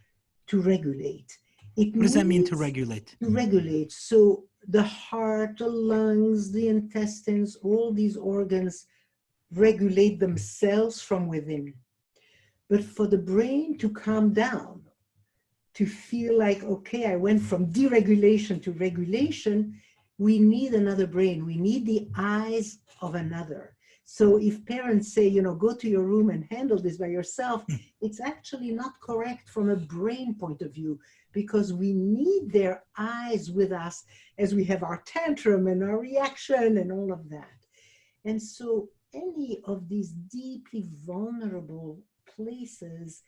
to regulate. What does that mean to regulate? To regulate. So the heart, the lungs, the intestines, all these organs regulate themselves from within. But for the brain to calm down, to feel like, okay, I went from deregulation to regulation, we need another brain. We need the eyes of another. So if parents say, go to your room and handle this by yourself, it's actually not correct from a brain point of view, because we need their eyes with us as we have our tantrum and our reaction and all of that. And so any of these deeply vulnerable places,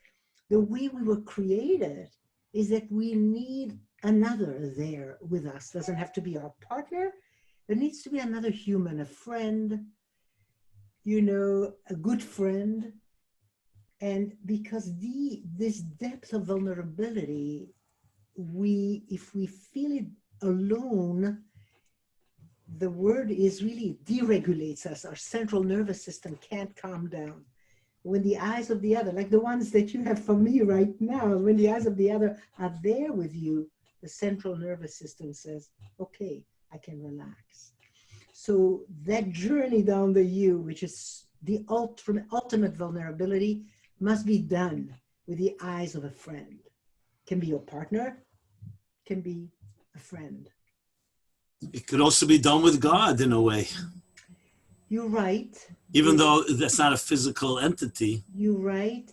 the way we were created is that we need another there with us. Doesn't have to be our partner. There needs to be another human, a friend, a good friend. And because this depth of vulnerability, if we feel it alone, the word is really deregulates us. Our central nervous system can't calm down. When the eyes of the other, like the ones that you have for me right now, when the eyes of the other are there with you, the central nervous system says, okay, I can relax. So that journey down the U, which is the ultimate vulnerability, must be done with the eyes of a friend. Can be your partner, can be a friend. It could also be done with God in a way. You're right. Even though that's not a physical entity. You're right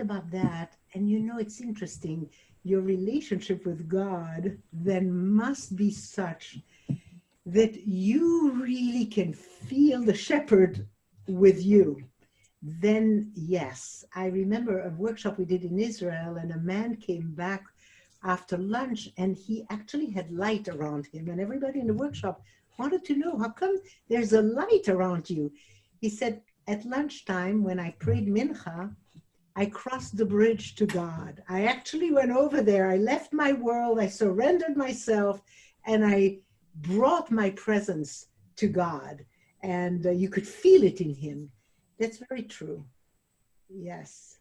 about that. And it's interesting. Your relationship with God then must be such that you really can feel the shepherd with you. Then, yes, I remember a workshop we did in Israel, and a man came back after lunch, and he actually had light around him, and everybody in the workshop wanted to know, how come there's a light around you? He said, at lunchtime, when I prayed mincha, I crossed the bridge to God. I actually went over there. I left my world. I surrendered myself, and I brought my presence to God. And you could feel it in him. That's very true. Yes.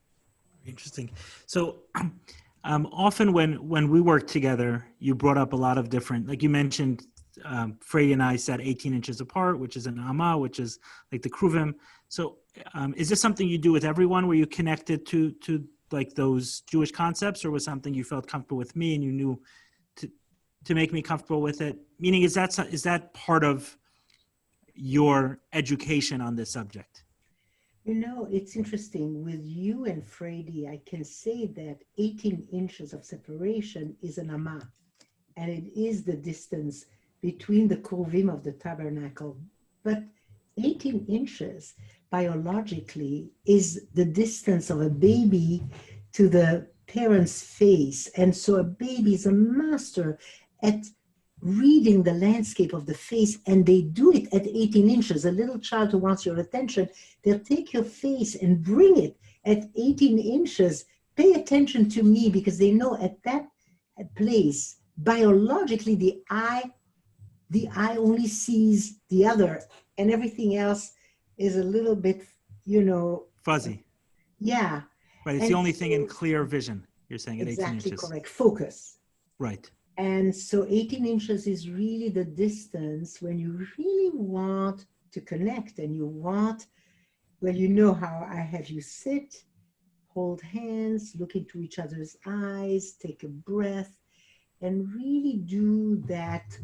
Interesting. So often when we work together, you brought up a lot of different, like you mentioned, Fraidy and I sat 18 inches apart, which is an amma, which is like the kruvim. So is this something you do with everyone? Were you connected to like those Jewish concepts, or was something you felt comfortable with me and you knew to make me comfortable with it? Meaning, is that part of your education on this subject? It's interesting. With you and Fraidy, I can say that 18 inches of separation is an amma, and it is the distance between the kruvim of the tabernacle. But 18 inches biologically is the distance of a baby to the parent's face. And so a baby is a master at reading the landscape of the face, and they do it at 18 inches. A little child who wants your attention, they'll take your face and bring it at 18 inches. Pay attention to me, because they know at that place, biologically, the eye only sees the other, and everything else is a little bit, fuzzy. Yeah. Right. It's the only thing in clear vision, you're saying, at 18 inches. Exactly correct. Focus. Right. And so 18 inches is really the distance when you really want to connect, and you want, well, how I have you sit, hold hands, look into each other's eyes, take a breath, and really do that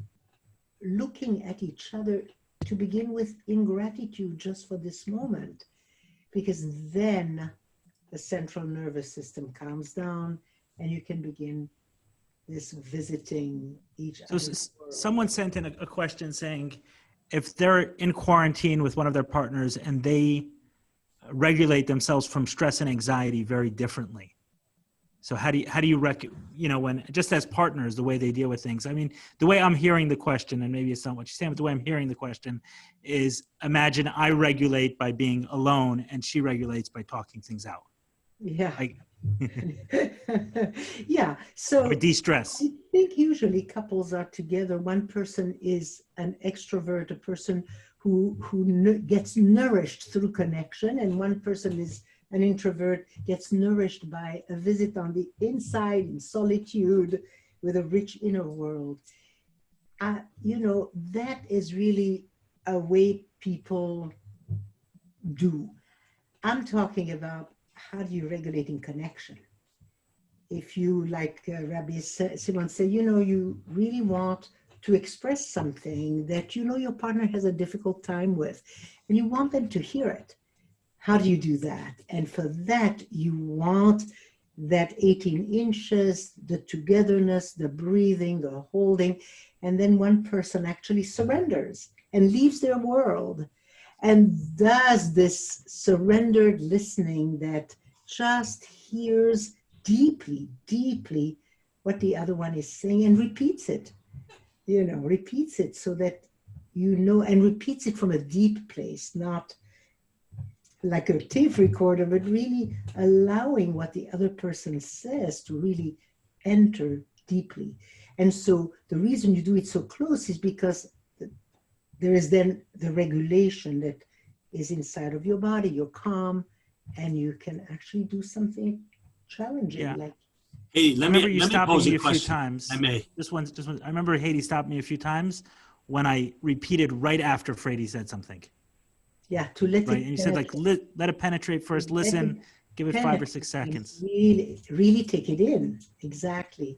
looking at each other to begin with in gratitude just for this moment, because then the central nervous system calms down and you can begin this visiting each So other. someone sent in a question saying, if they're in quarantine with one of their partners and they regulate themselves from stress and anxiety very differently. So how do you when just as partners, the way they deal with things? I mean, the way I'm hearing the question, and maybe it's not what you're saying, but the way I'm hearing the question is, imagine I regulate by being alone and she regulates by talking things out. Yeah. Like, yeah. So de-stress. I think usually couples are together. One person is an extrovert, a person who gets nourished through connection, and one person is an introvert, gets nourished by a visit on the inside in solitude with a rich inner world. That is really a way people do. I'm talking about, how do you regulate in connection? If you, like Rabbi Simon said, you really want to express something that your partner has a difficult time with, and you want them to hear it. How do you do that? And for that, you want that 18 inches, the togetherness, the breathing, the holding, and then one person actually surrenders and leaves their world and does this surrendered listening that just hears deeply, deeply what the other one is saying and repeats it, repeats it so that and repeats it from a deep place, not like a tape recorder, but really allowing what the other person says to really enter deeply. And so the reason you do it so close is because there is then the regulation that is inside of your body. You're calm, and you can actually do something challenging. Yeah. Like, Hey, let me pose a question. Times. I may. This one. I remember Hedy stopped me a few times when I repeated right after Fraidy said something. Yeah, to let right. it. And you said let it penetrate first. Listen, give it 5 or 6 seconds. Really, really take it in. Exactly.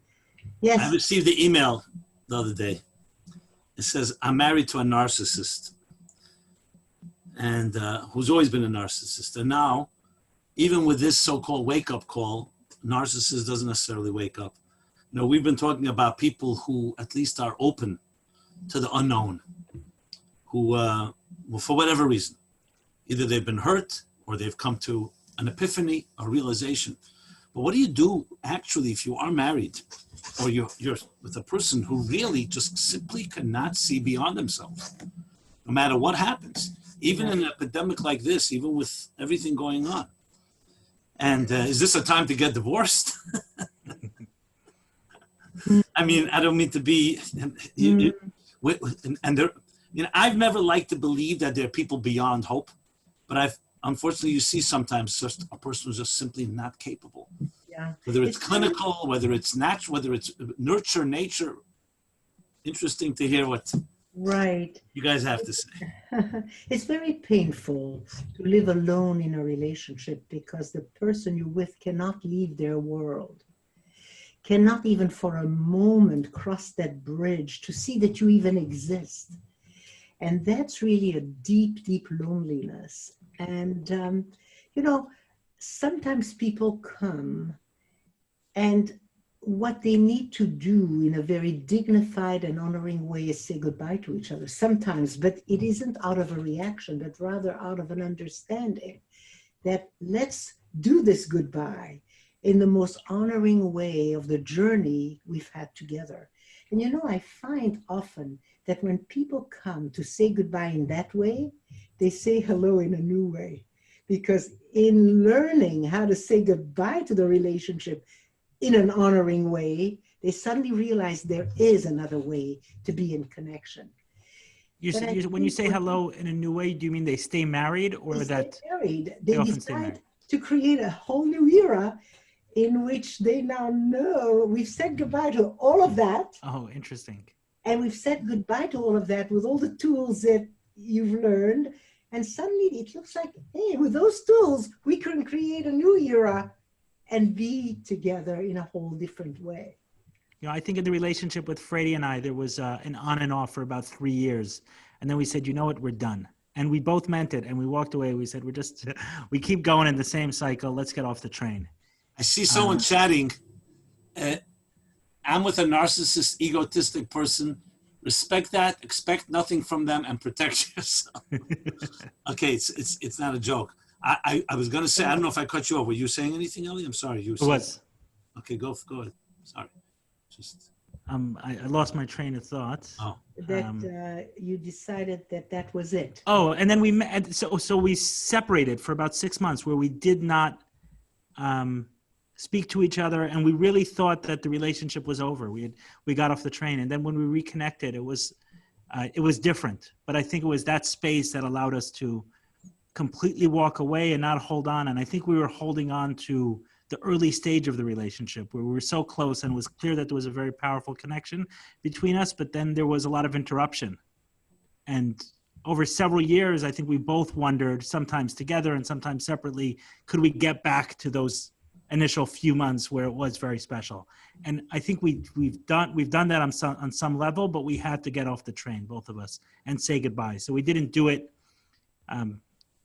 Yes. I received the email the other day. It says, I'm married to a narcissist, and who's always been a narcissist. And now, even with this so-called wake-up call, narcissist doesn't necessarily wake up. We've been talking about people who at least are open to the unknown, who, for whatever reason, either they've been hurt or they've come to an epiphany, a realization. But what do you do actually if you are married or you're with a person who really just simply cannot see beyond themselves, no matter what happens, even in an epidemic like this, even with everything going on? And is this a time to get divorced? I mean, I don't mean to be, and there, I've never liked to believe that there are people beyond hope, but unfortunately, you see sometimes just a person who's just simply not capable. Yeah. Whether it's clinical, whether it's natural, whether it's nurture, nature. Interesting to hear what you guys have to say. It's very painful to live alone in a relationship because the person you're with cannot leave their world, cannot even for a moment cross that bridge to see that you even exist. And that's really a deep, deep loneliness. And, sometimes people come and what they need to do in a very dignified and honoring way is say goodbye to each other sometimes, but it isn't out of a reaction, but rather out of an understanding that let's do this goodbye in the most honoring way of the journey we've had together. And I find often that when people come to say goodbye in that way, they say hello in a new way. Because in learning how to say goodbye to the relationship in an honoring way, they suddenly realize there is another way to be in connection. When you say hello in a new way, do you mean they stay married or they that stay married? they often decide stay married? To create a whole new era in which they now know we've said goodbye to all of that. Oh, interesting. And we've said goodbye to all of that with all the tools that you've learned. And suddenly it looks like, hey, with those tools, we can create a new era and be together in a whole different way. I think in the relationship with Fraidy and I, there was an on and off for about 3 years. And then we said, you know what, we're done. And we both meant it. And we walked away. We said, we keep going in the same cycle. Let's get off the train. I see someone chatting. I'm with a narcissist, egotistic person. Respect that, expect nothing from them, and protect yourself. Okay, it's not a joke. I was going to say, I don't know if I cut you off. Were you saying anything, Eli? I'm sorry. You was. Okay, go ahead. Sorry. Just. I lost my train of thought. Oh. That you decided that was it. Oh, and then we met. So we separated for about 6 months, where we did not speak to each other, and we really thought that the relationship was over. We got off the train, and then when we reconnected, it was different. But I think it was that space that allowed us to completely walk away and not hold on. And I think we were holding on to the early stage of the relationship, where we were so close, and it was clear that there was a very powerful connection between us. But then there was a lot of interruption, and over several years, I think we both wondered, sometimes together and sometimes separately, could we get back to those initial few months where it was very special. And I think we've done that on some level, but we had to get off the train, both of us, and say goodbye. So we didn't do it,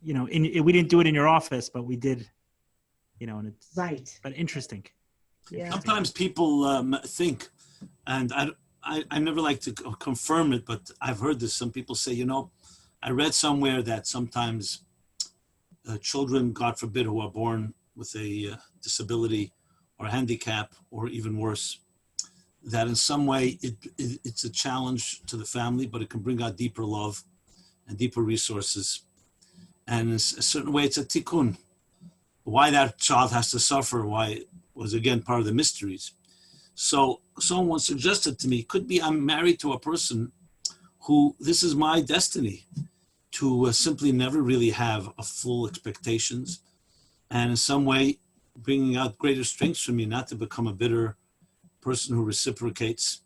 we didn't do it in your office, but we did, and it's right. But interesting. Yeah. Sometimes people think, and I never like to confirm it, but I've heard this. Some people say, I read somewhere that sometimes children, God forbid, who are born with a disability or a handicap, or even worse, that in some way it's a challenge to the family, but it can bring out deeper love and deeper resources. And in a certain way, it's a tikkun. Why that child has to suffer, why was again part of the mysteries. So someone suggested to me, could be I'm married to a person who this is my destiny, to simply never really have a full expectations, and in some way bringing out greater strengths for me, not to become a bitter person who reciprocates.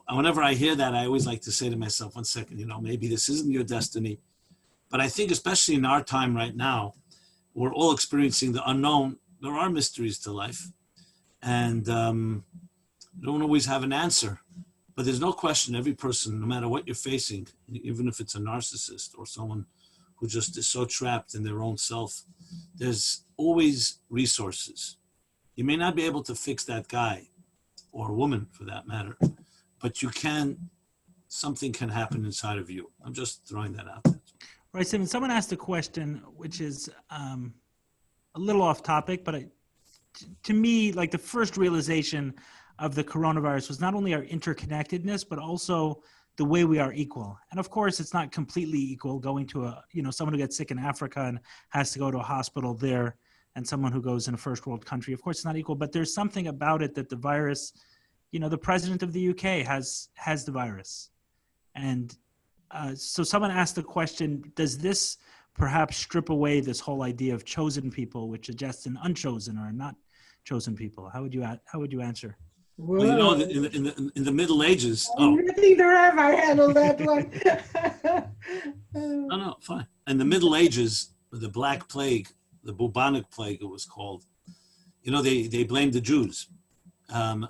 Whenever I hear that, I always like to say to myself, one second, maybe this isn't your destiny. But I think especially in our time right now, we're all experiencing the unknown. There are mysteries to life, and don't always have an answer. But there's no question, every person, no matter what you're facing, even if it's a narcissist or someone who just is so trapped in their own self, there's always resources. You may not be able to fix that guy or woman for that matter, but something can happen inside of you. I'm just throwing that out there. Right, Simon, someone asked a question, which is a little off topic, but to me, like the first realization of the coronavirus was not only our interconnectedness, but also the way we are equal. And of course, it's not completely equal going to someone who gets sick in Africa and has to go to a hospital there, and someone who goes in a first world country. Of course, it's not equal, but there's something about it that the virus, the president of the UK has the virus. And so someone asked the question, does this perhaps strip away this whole idea of chosen people, which suggests an unchosen or not chosen people? How would you answer? Well, in the Middle Ages. Nothing to have I handled that one. No, fine. In the Middle Ages, the Black Plague, the bubonic plague, it was called. They blamed the Jews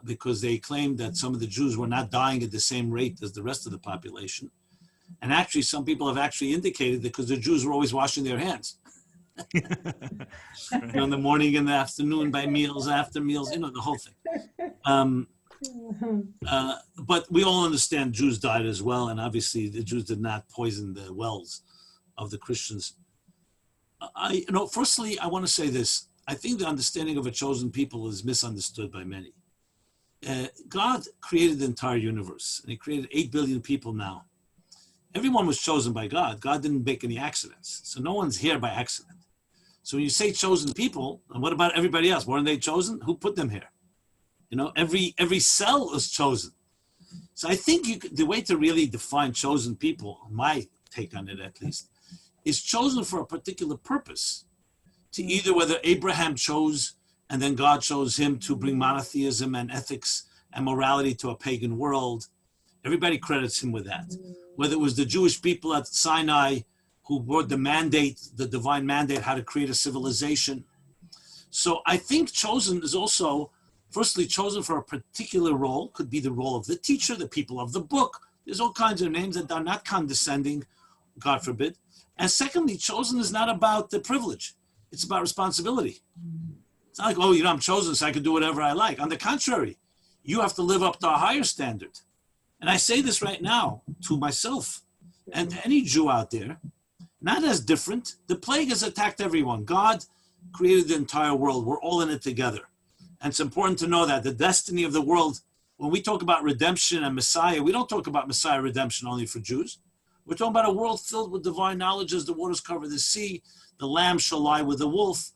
because they claimed that some of the Jews were not dying at the same rate as the rest of the population. And actually, some people have actually indicated that because the Jews were always washing their hands. In the morning and the afternoon, by meals, after meals, the whole thing. But we all understand Jews died as well, and obviously the Jews did not poison the wells of the Christians. Firstly, I want to say this. I think the understanding of a chosen people is misunderstood by many. God created the entire universe, and he created 8 billion people now. Everyone was chosen by God. God didn't make any accidents. So no one's here by accident. So when you say chosen people, and what about everybody else? Weren't they chosen? Who put them here? Every cell is chosen. So I think the way to really define chosen people, my take on it at least, is chosen for a particular purpose. To either whether Abraham chose and then God chose him to bring monotheism and ethics and morality to a pagan world. Everybody credits him with that. Whether it was the Jewish people at Sinai who brought the mandate, the divine mandate, how to create a civilization. So I think chosen is also Firstly, chosen for a particular role, could be the role of the teacher, the people of the book. There's all kinds of names that are not condescending, God forbid. And secondly, chosen is not about the privilege. It's about responsibility. It's not like, oh, I'm chosen so I can do whatever I like. On the contrary, you have to live up to a higher standard. And I say this right now to myself and to any Jew out there, not as different. The plague has attacked everyone. God created the entire world. We're all in it together. And it's important to know that the destiny of the world, when we talk about redemption and Messiah, we don't talk about Messiah redemption only for Jews. We're talking about a world filled with divine knowledge as the waters cover the sea, the lamb shall lie with the wolf,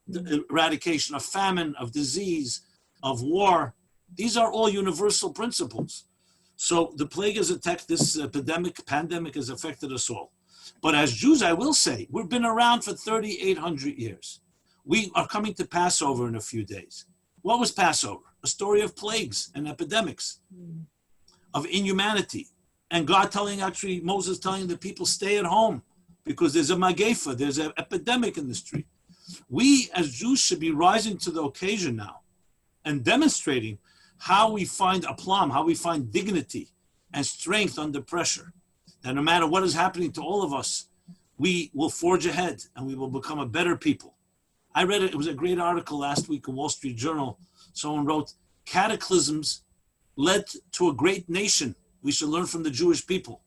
the eradication of famine, of disease, of war. These are all universal principles. So the plague has attacked this pandemic has affected us all. But as Jews, I will say, we've been around for 3,800 years. We are coming to Passover in a few days. What was Passover? A story of plagues and epidemics, of inhumanity. And God Moses telling the people, stay at home because there's a magefa, there's an epidemic in the street. We as Jews should be rising to the occasion now and demonstrating how we find aplomb, how we find dignity and strength under pressure. That no matter what is happening to all of us, we will forge ahead and we will become a better people. I read it. It was a great article last week in Wall Street Journal. Someone wrote, cataclysms led to a great nation. We should learn from the Jewish people.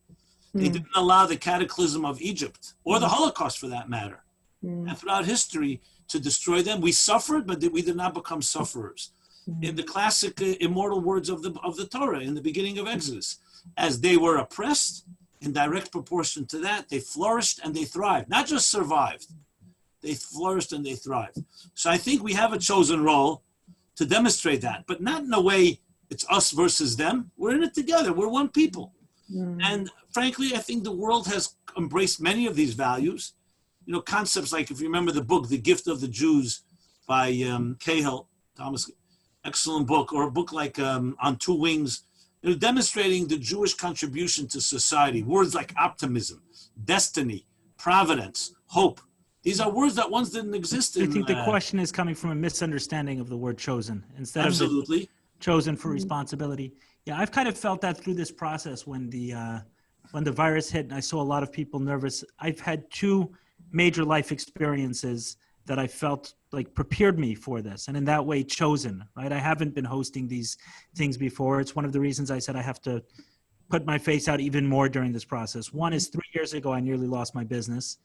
They didn't allow the cataclysm of Egypt or the Holocaust for that matter. And throughout history to destroy them. We suffered, but we did not become sufferers. In the classic immortal words of the Torah in the beginning of Exodus, as they were oppressed, in direct proportion to that, they flourished and they thrived, not just survived. They flourished and they thrived. So I think we have a chosen role to demonstrate that, but not in a way it's us versus them. We're in it together. We're one people. And frankly, I think the world has embraced many of these values. You know, concepts like, if you remember the book, The Gift of the Jews by Cahill, Thomas, excellent book, or a book like On Two Wings, demonstrating the Jewish contribution to society. Words like optimism, destiny, providence, hope. These are words that once didn't exist. I think the question is coming from a misunderstanding of the word chosen instead absolutely. of chosen for responsibility. Yeah, I've kind of felt that through this process when the virus hit and I saw a lot of people nervous. I've had two major life experiences that I felt like prepared me for this, and in that way chosen, right? I haven't been hosting these things before. It's one of the reasons I said I have to put my face out even more during this process. One is 3 years ago, I nearly lost my business,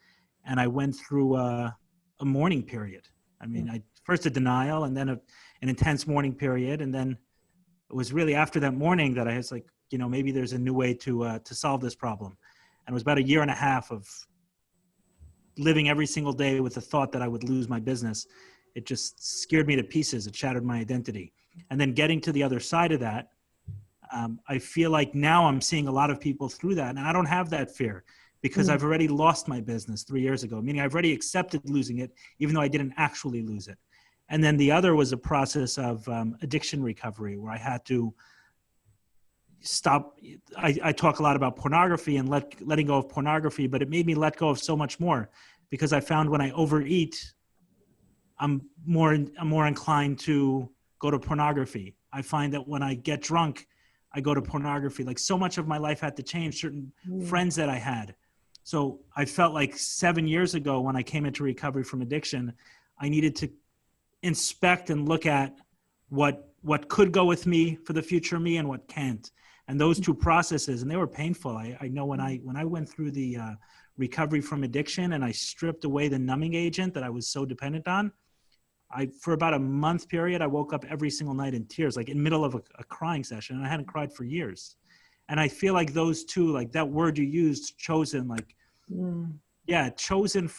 and I went through a mourning period. I mean, first a denial, and then an intense mourning period, and then it was really after that mourning that I was like, you know, maybe there's a new way to solve this problem. And it was about a year and a half of living every single day with the thought that I would lose my business. It just scared me to pieces. It shattered my identity. And then getting to the other side of that, I feel like now I'm seeing a lot of people through that. And I don't have that fear because I've already lost my business 3 years ago, meaning I've already accepted losing it, even though I didn't actually lose it. And then the other was a process of addiction recovery where I had to stop. I talk a lot about pornography and letting go of pornography, but it made me let go of so much more because I found when I overeat, I'm more inclined to go to pornography. I find that when I get drunk, I go to pornography. Like so much of my life had to change, certain friends that I had. So I felt like 7 years ago when I came into recovery from addiction, I needed to inspect and look at what could go with me for the future me and what can't. And those two processes, and they were painful. I know when I went through the recovery from addiction and I stripped away the numbing agent that I was so dependent on, for about a month period, I woke up every single night in tears, like in the middle of a crying session, and I hadn't cried for years. And I feel like those two, like that word you used, chosen, like, yeah, chosen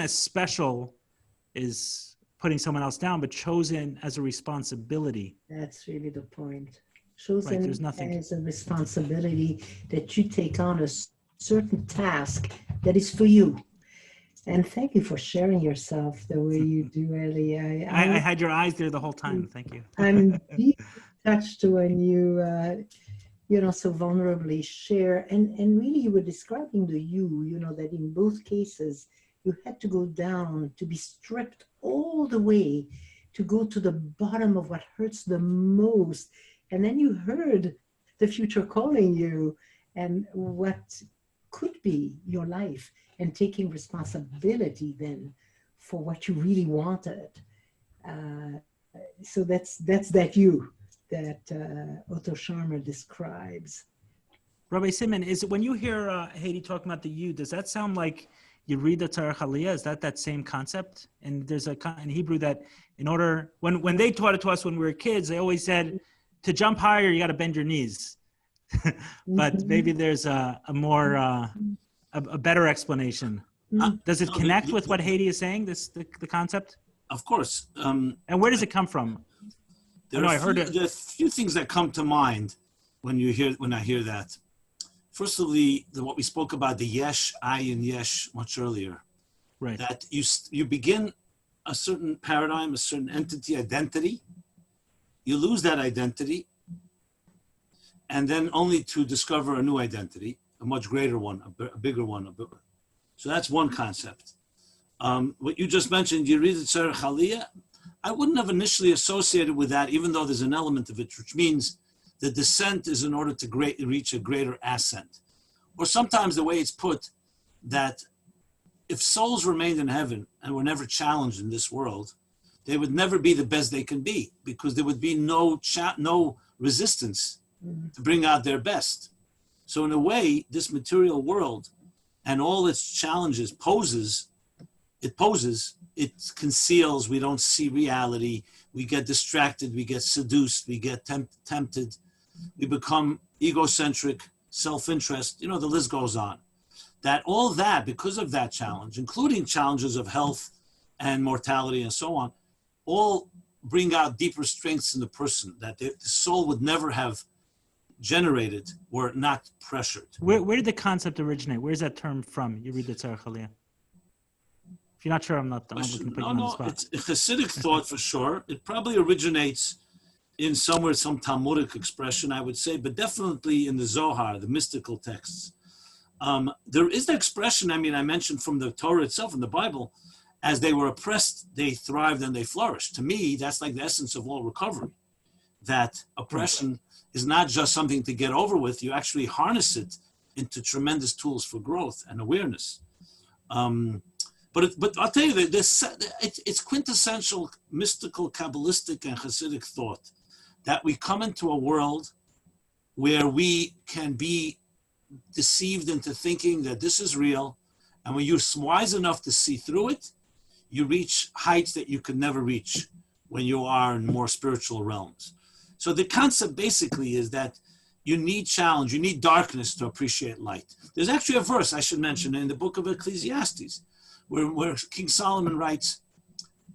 as special is putting someone else down, but chosen as a responsibility. That's really the point. Chosen right, there's nothing as a responsibility that you take on a certain task that is for you. And thank you for sharing yourself the way you do, Eli. I had your eyes there the whole time. Thank you. I'm deeply touched when you, so vulnerably share. And really you were describing that in both cases, you had to go down to be stripped all the way to go to the bottom of what hurts the most. And then you heard the future calling you and what could be your life, and taking responsibility then for what you really wanted. So that's that you that Otto Scharmer describes. Rabbi Simon, is it when you hear Hedy talking about the you, does that sound like you read the Tzarech Aliyah? Is that same concept? And there's in Hebrew that in order, when they taught it to us when we were kids, they always said to jump higher, you got to bend your knees. But maybe there's a more, a better explanation. Does it connect with what Hedy is saying, the concept? Of course. And where does it come from? There are a few things that come to mind when I hear that. Firstly, what we spoke about, the yesh, I, and yesh much earlier. Right. That you begin a certain paradigm, a certain entity, identity. You lose that identity, and then only to discover a new identity, a much greater one, a bigger one. So that's one concept. What you just mentioned, you read the Tzarech Aliyah, I wouldn't have initially associated with that, even though there's an element of it, which means the descent is in order to reach a greater ascent. Or sometimes the way it's put, that if souls remained in heaven and were never challenged in this world, they would never be the best they can be, because there would be no resistance to bring out their best. So in a way, this material world and all its challenges it conceals, we don't see reality, we get distracted, we get seduced, we get tempted, we become egocentric, self-interest, the list goes on. All that, because of that challenge, including challenges of health and mortality and so on, all bring out deeper strengths in the person that the soul would never have generated were it not pressured. Where did the concept originate? Where's that term from? You read the Tzarech Aliyah. If you're not sure, I'm looking to put you on the spot. It's a Chassidic thought for sure. It probably originates in some Talmudic expression, I would say, but definitely in the Zohar, the mystical texts. There is the expression, I mentioned from the Torah itself, in the Bible, as they were oppressed, they thrived and they flourished. To me, that's like the essence of all recovery. That oppression is not just something to get over with, you actually harness it into tremendous tools for growth and awareness. But I'll tell you that it's quintessential mystical, Kabbalistic, and Hasidic thought that we come into a world where we can be deceived into thinking that this is real, and when you're wise enough to see through it, you reach heights that you could never reach when you are in more spiritual realms. So the concept basically is that you need challenge, you need darkness to appreciate light. There's actually a verse I should mention in the book of Ecclesiastes, where King Solomon writes,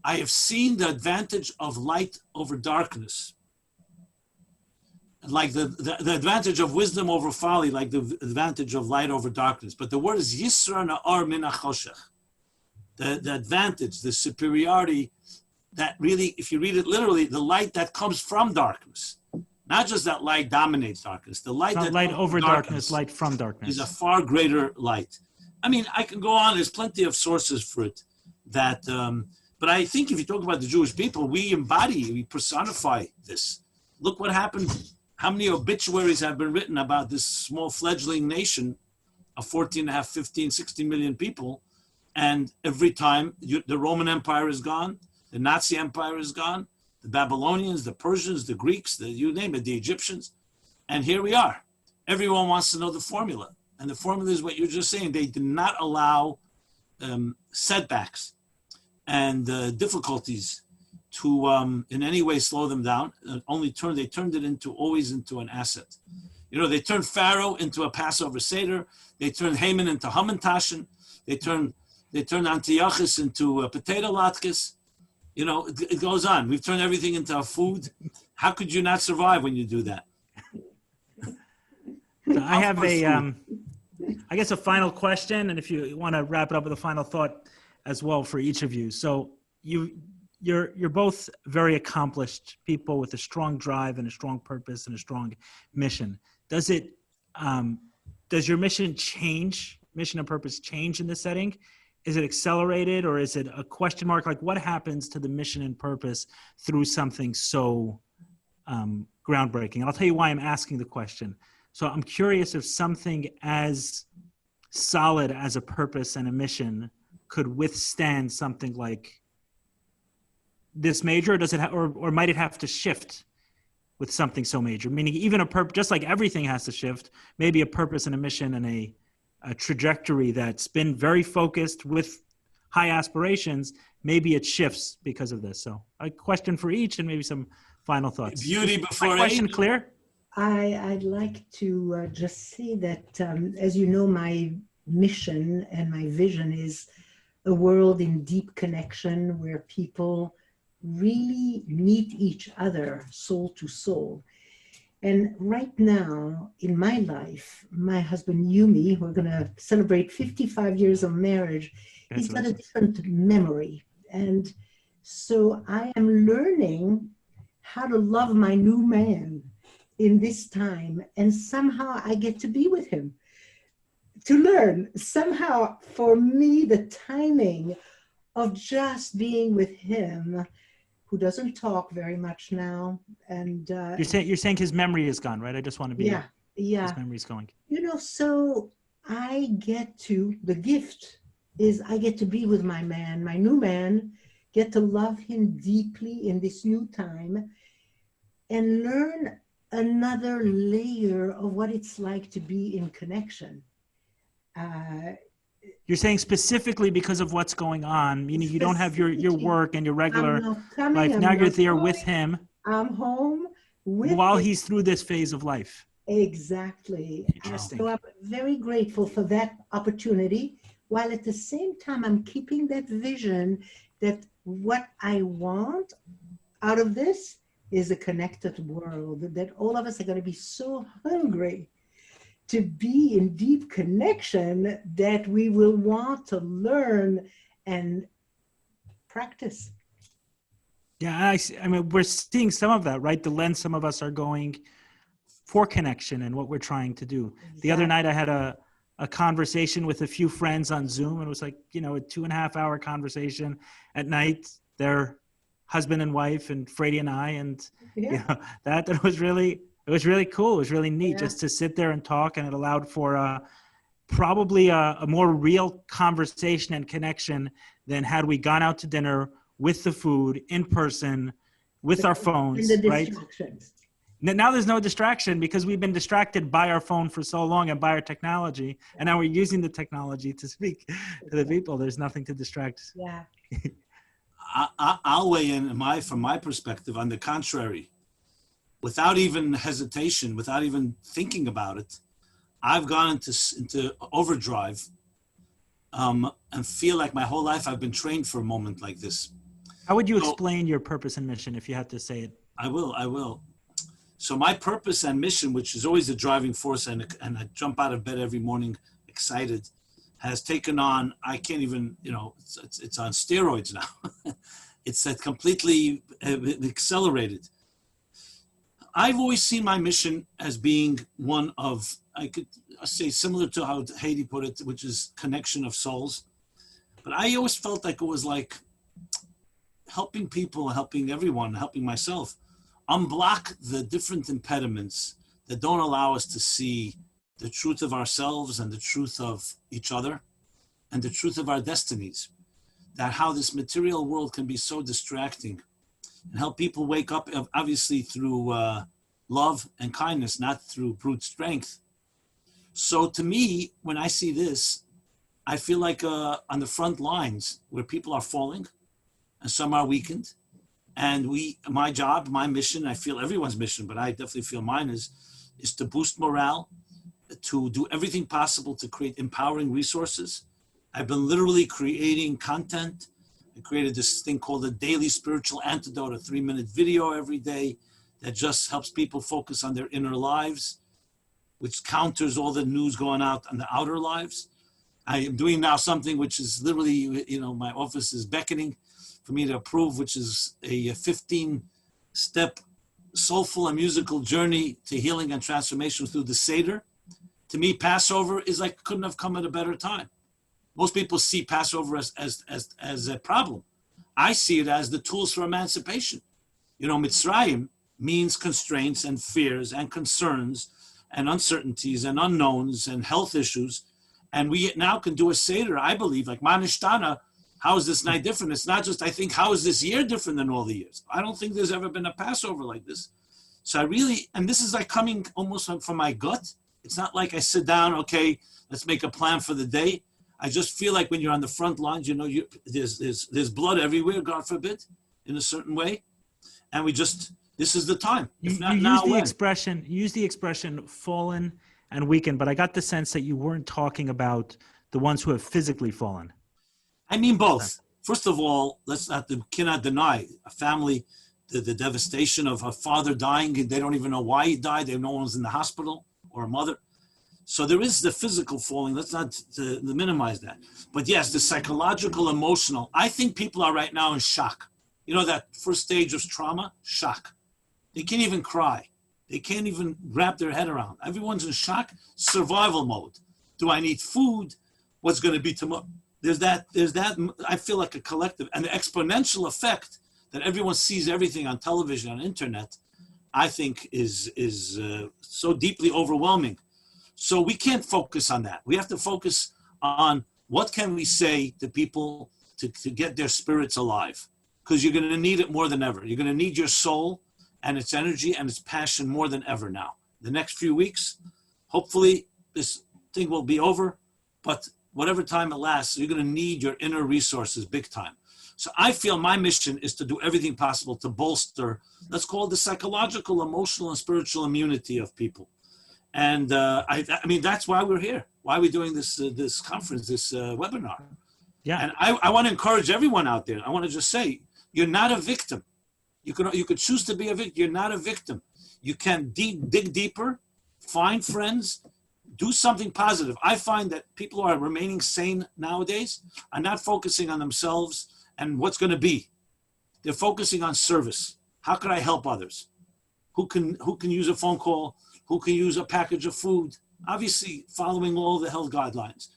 I have seen the advantage of light over darkness, like the advantage of wisdom over folly, like the advantage of light over darkness. But the word is Yisra Na'ar Min HaChoshech. The advantage, the superiority, that really, if you read it literally, the light that comes from darkness. Not just that light dominates darkness. The light Not that light comes over from darkness, light from darkness. is a far greater light. I can go on. There's plenty of sources for it. But I think if you talk about the Jewish people, we personify this. Look what happened. How many obituaries have been written about this small fledgling nation of 14 and a half, 15, 16 million people. And every time the Roman Empire is gone, the Nazi Empire is gone, the Babylonians, the Persians, the Greeks, you name it, the Egyptians. And here we are. Everyone wants to know the formula. And the formula is what you're just saying. They did not allow setbacks and difficulties to in any way slow them down. They turned it always into an asset. They turned Pharaoh into a Passover Seder. They turned Haman into Hamantashen. They turned Antiochus into potato latkes. It goes on. We've turned everything into food. How could you not survive when you do that? So I have a final question, and if you want to wrap it up with a final thought as well for each of you. So you're both very accomplished people with a strong drive and a strong purpose and a strong mission. Does your mission and purpose change in this setting? is it accelerated, or is it a question mark? Like, what happens to the mission and purpose through something so groundbreaking? And I'll tell you why I'm asking the question. So I'm curious if something as solid as a purpose and a mission could withstand something like this major, or does it or might it have to shift with something so major? Meaning, even a purpose, just like everything has to shift, maybe a purpose and a mission and a trajectory that's been very focused with high aspirations, maybe it shifts because of this. So a question for each, and maybe some final thoughts. Beauty before my question age. Clear? I'd like to just say that, as you know, my mission and my vision is a world in deep connection where people really meet each other soul to soul. And right now in my life, my husband Yumi, we're going to celebrate 55 years of marriage, he's got a different memory. And so I am learning how to love my new man in this time. And somehow I get to be with him to learn. Somehow for me, the timing of just being with him, who doesn't talk very much now, and You're saying his memory is gone, right? I just want to be his memory's going. You know, so the gift is I get to be with my man, my new man, get to love him deeply in this new time, and learn another layer of what it's like to be in connection. You're saying specifically because of what's going on, meaning you don't have your work and your regular life. Now you're there with him. I'm home with while him. he's through this phase of life. Exactly. Interesting. So I'm very grateful for that opportunity, while at the same time I'm keeping that vision that what I want out of this is a connected world, that all of us are going to be so hungry to be in deep connection that we will want to learn and practice. Yeah, I mean, we're seeing some of that, right? The lens some of us are going for connection and what we're trying to do. Exactly. The other night I had a conversation with a few friends on Zoom, and it was like, a 2.5 hour conversation at night. They're husband and wife, and Fraidy and I, and that was really, it was really cool. It was really neat just to sit there and talk, and it allowed for probably a more real conversation and connection than had we gone out to dinner with the food in person with our phones, and the right? Distractions. Now there's no distraction because we've been distracted by our phone for so long and by our technology, and now we're using the technology to speak to the people. There's nothing to distract. Yeah. I'll weigh in from my perspective. On the contrary, without even hesitation, without even thinking about it, I've gone into overdrive and feel like my whole life I've been trained for a moment like this. How would you explain your purpose and mission if you had to say it? I will. So my purpose and mission, which is always the driving force, and I jump out of bed every morning excited, has taken on, I can't even, it's on steroids now. It's completely accelerated. I've always seen my mission as being one of, I could say similar to how Hedy put it, which is connection of souls. But I always felt like it was like helping people, helping everyone, helping myself, unblock the different impediments that don't allow us to see the truth of ourselves and the truth of each other and the truth of our destinies. That how this material world can be so distracting, and help people wake up, obviously through love and kindness, not through brute strength. So to me, when I see this, I feel like on the front lines where people are falling and some are weakened. And my job, my mission, I feel everyone's mission, but I definitely feel mine is to boost morale, to do everything possible to create empowering resources. I've been literally creating content. I created this thing called a daily spiritual antidote, a 3-minute video every day that just helps people focus on their inner lives, which counters all the news going out on the outer lives. I am doing now something which is literally, my office is beckoning for me to approve, which is a 15-step soulful and musical journey to healing and transformation through the Seder. To me, Passover is like, couldn't have come at a better time. Most people see Passover as a problem. I see it as the tools for emancipation. You know, Mitzrayim means constraints and fears and concerns and uncertainties and unknowns and health issues. And we now can do a Seder, I believe, like Manishtana. How is this night different? It's not just, I think, how is this year different than all the years? I don't think there's ever been a Passover like this. So I really, and this is like coming almost from my gut. It's not like I sit down, okay, let's make a plan for the day. I just feel like when you're on the front lines, you know, there's blood everywhere, God forbid, in a certain way. And this is the time. If not now, when? You use the expression fallen and weakened, but I got the sense that you weren't talking about the ones who have physically fallen. I mean both. First of all, cannot deny a family, the devastation of a father dying. They don't even know why he died. They know no one's in the hospital, or a mother. So there is the physical falling. Let's not minimize that. But yes, the psychological, emotional. I think people are right now in shock. You know, that first stage of trauma, shock. They can't even cry. They can't even wrap their head around. Everyone's in shock, survival mode. Do I need food? What's going to be tomorrow? There's that, I feel like a collective, and the exponential effect that everyone sees everything on television, on internet, I think is so deeply overwhelming. So we can't focus on that. We have to focus on what can we say to people to get their spirits alive, because you're going to need it more than ever. You're going to need your soul and its energy and its passion more than ever now. The next few weeks, hopefully this thing will be over, but whatever time it lasts, you're going to need your inner resources big time. So I feel my mission is to do everything possible to bolster, let's call it the psychological, emotional, and spiritual immunity of people. And I mean, that's why we're here. Why are we doing this conference, this webinar? Yeah. And I want to encourage everyone out there. I want to just say, you're not a victim. You could choose to be a victim. You're not a victim. You can dig deeper, find friends, do something positive. I find that people who are remaining sane nowadays are not focusing on themselves and what's going to be. They're focusing on service. How can I help others? Who can use a phone call? Who can use a package of food? Obviously, following all the health guidelines.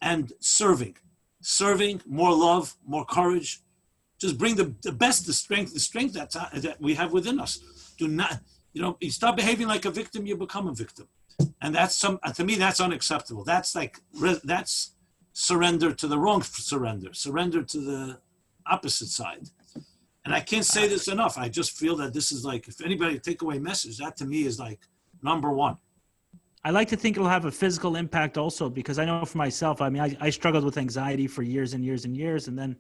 And serving, more love, more courage. Just bring the best, the strength that we have within us. Do not, you start behaving like a victim, you become a victim. And to me, that's unacceptable. That's surrender to the wrong surrender to the opposite side. And I can't say this enough. I just feel that this is like, if anybody take away message, that to me is like number one. I like to think it'll have a physical impact also, because I know for myself, I mean, I struggled with anxiety for years and years and years. And then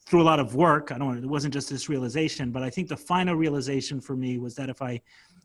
through a lot of work, it wasn't just this realization, but I think the final realization for me was that if I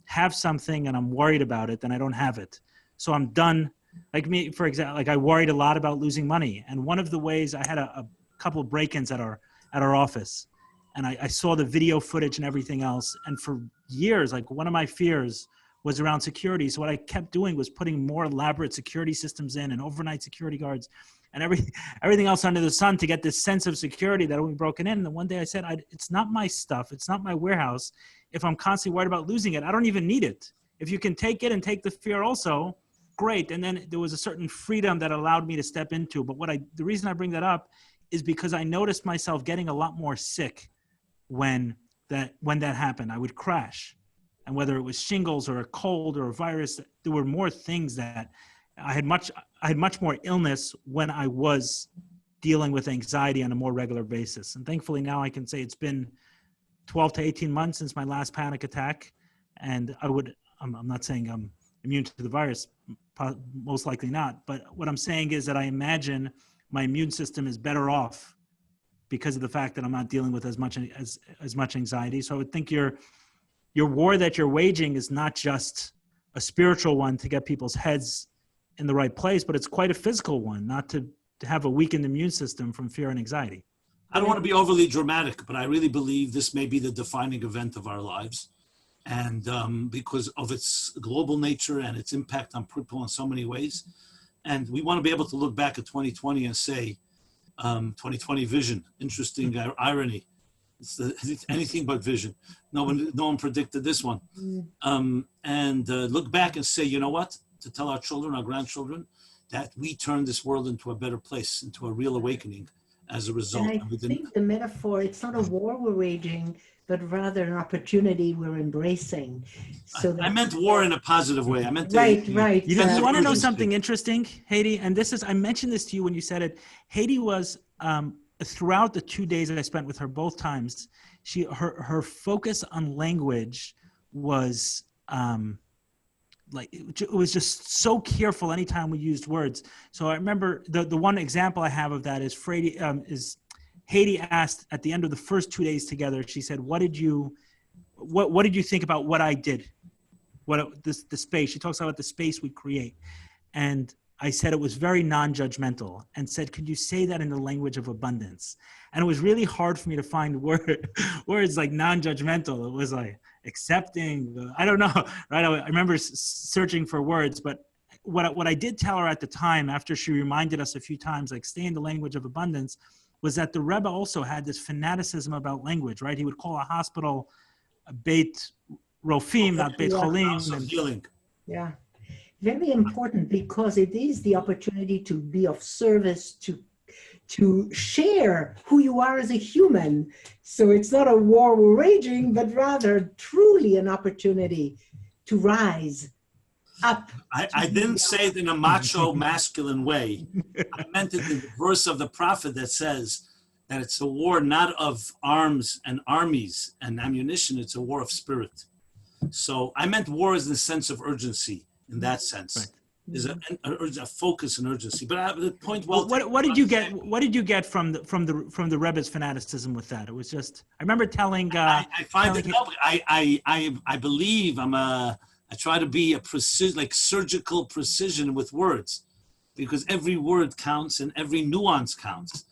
have something and I'm worried about it, then I don't have it. So I'm done. Like me, for example, like I worried a lot about losing money. And one of the ways I had a couple of break-ins at our office, and I saw the video footage and everything else. And for years, like one of my fears was around security. So what I kept doing was putting more elaborate security systems in and overnight security guards and everything else under the sun to get this sense of security that won't be broken in. And then one day I said, it's not my stuff. It's not my warehouse. If I'm constantly worried about losing it, I don't even need it. If you can take it and take the fear also, great. And then there was a certain freedom that allowed me to step into. But the reason I bring that up is because I noticed myself getting a lot more sick when that happened. I would crash. And whether it was shingles or a cold or a virus, there were more things that I had much more illness when I was dealing with anxiety on a more regular basis. And thankfully now I can say it's been 12 to 18 months since my last panic attack. And I'm not saying I'm immune to the virus, most likely not. But what I'm saying is that I imagine my immune system is better off because of the fact that I'm not dealing with as much anxiety. So I would think your war that you're waging is not just a spiritual one to get people's heads in the right place, but it's quite a physical one, not to have a weakened immune system from fear and anxiety. I don't want to be overly dramatic, but I really believe this may be the defining event of our lives. And because of its global nature and its impact on people in so many ways. And we want to be able to look back at 2020 and say, 2020 vision, interesting irony. It's anything but vision. No one predicted this one. And look back and say, you know what? To tell our children, our grandchildren, that we turn this world into a better place, into a real awakening as a result. And I think the metaphor, it's not a war we're waging, but rather an opportunity we're embracing. So I meant war in a positive way. I meant right. You want to know urgency. something interesting, Hedy? And this is, I mentioned this to you when you said it. Hedy was, throughout the 2 days that I spent with her both times, her focus on language was like, it was just so careful anytime we used words. So I remember the one example I have of that is Hedy asked at the end of the first 2 days together, she said, what did you think about what I did? The space, she talks about the space we create. And I said it was very non-judgmental, and said, could you say that in the language of abundance? And it was really hard for me to find words like non-judgmental. It was like accepting, I don't know, right? I remember searching for words, but what I did tell her at the time, after she reminded us a few times, like stay in the language of abundance, was that the Rebbe also had this fanaticism about language, right? He would call a hospital Beit Rofim, not Beit Cholim. And healing. Yeah. Very important, because it is the opportunity to be of service, to share who you are as a human. So it's not a war we're raging, but rather truly an opportunity to rise up. I didn't say it in a macho, masculine way. I meant it in the verse of the prophet that says that it's a war not of arms and armies and ammunition, it's a war of spirit. So I meant war is in the sense of urgency. In that sense, right. Is a focus and urgency. But the point. Well, what did you get? What did you get from the Rebbe's fanaticism with that? It was just. I remember telling. I find it helpful. I believe I try to be a like surgical precision with words, because every word counts and every nuance counts.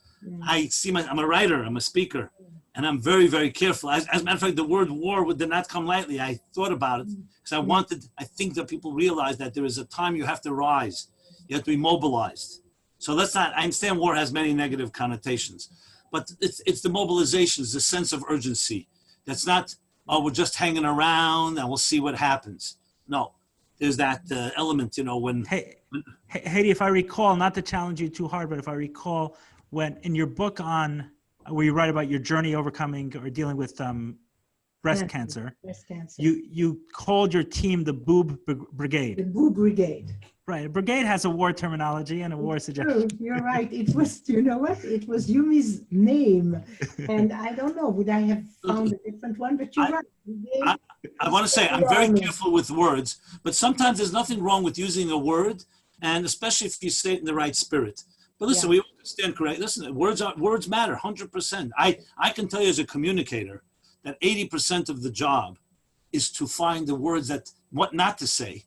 I'm a writer. I'm a speaker. And I'm very, very careful. As a matter of fact, the word war did not come lightly. I thought about it because I think that people realize that there is a time you have to rise. You have to be mobilized. So I understand war has many negative connotations, but it's the mobilization, it's the sense of urgency. That's not, we're just hanging around and we'll see what happens. No, there's that element, when. Hey, Hedy, if I recall, not to challenge you too hard, but if I recall, when in your book where you write about your journey overcoming or dealing with breast cancer. Breast cancer. You called your team the Boob Brigade. The Boob Brigade. Right. A brigade has a war terminology and a war suggestion. You're right. It was, you know what? It was Yumi's name. And I don't know, would I have found a different one? But you're right. I want to say I'm very careful with words, but sometimes there's nothing wrong with using a word, and especially if you say it in the right spirit. But listen, we understand correct. Listen, words matter 100%. I can tell you as a communicator that 80% of the job is to find the words that what not to say,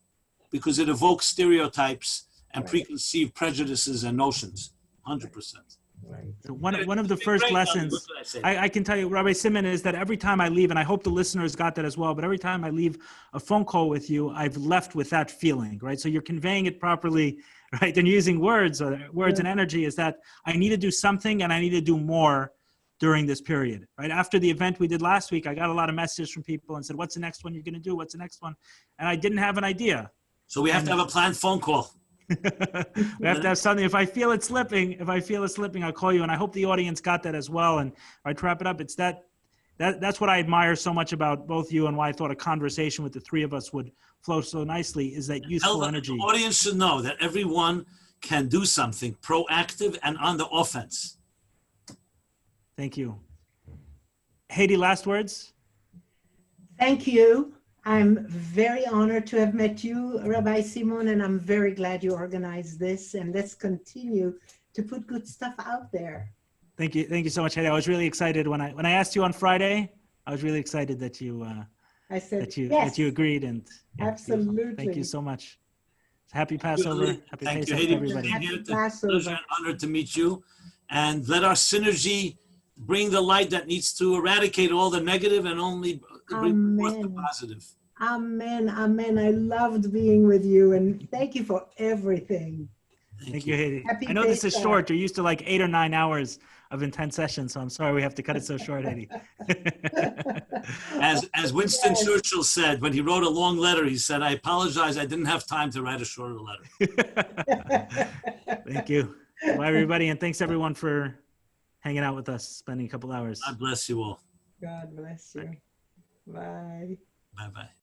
because it evokes stereotypes and preconceived prejudices and notions. 100%. Right. So one of the first lessons I can tell you, Rabbi Simon, is that every time I leave, and I hope the listeners got that as well, but every time I leave a phone call with you, I've left with that feeling, right? So you're conveying it properly, right? And using words and energy is that I need to do something and I need to do more during this period, right? After the event we did last week, I got a lot of messages from people and said, what's the next one you're going to do? What's the next one? And I didn't have an idea. So we have to have a planned phone call. We have to have something. If I feel it slipping, I'll call you. And I hope the audience got that as well. And I wrap it up. It's that's what I admire so much about both you, and why I thought a conversation with the three of us would flow so nicely, is that useful energy. The audience should know that everyone can do something proactive and on the offense. Thank you. Hedy, last words? Thank you. I'm very honored to have met you, Rabbi Simon, and I'm very glad you organized this. And let's continue to put good stuff out there. Thank you. Thank you so much, Hedy. I was really excited when I asked you on Friday. I was really excited that you that you agreed, and absolutely. Thank you so much. Happy Passover. Happy Passover to everybody. Happy Passover. Pleasure and honor to meet you, and let our synergy bring the light that needs to eradicate all the negative and only bring forth the positive. Amen. Amen. I loved being with you, and thank you for everything. Thank you, Hedy. Happy I know this is Pesach. short. You're used to like 8 or 9 hours of intense sessions, so I'm sorry we have to cut it so short, Hedy. As Winston Churchill said when he wrote a long letter, he said, "I apologize, I didn't have time to write a shorter letter." Thank you. Bye, everybody, and thanks everyone for hanging out with us, spending a couple hours. God bless you all. God bless you. Bye. Bye bye.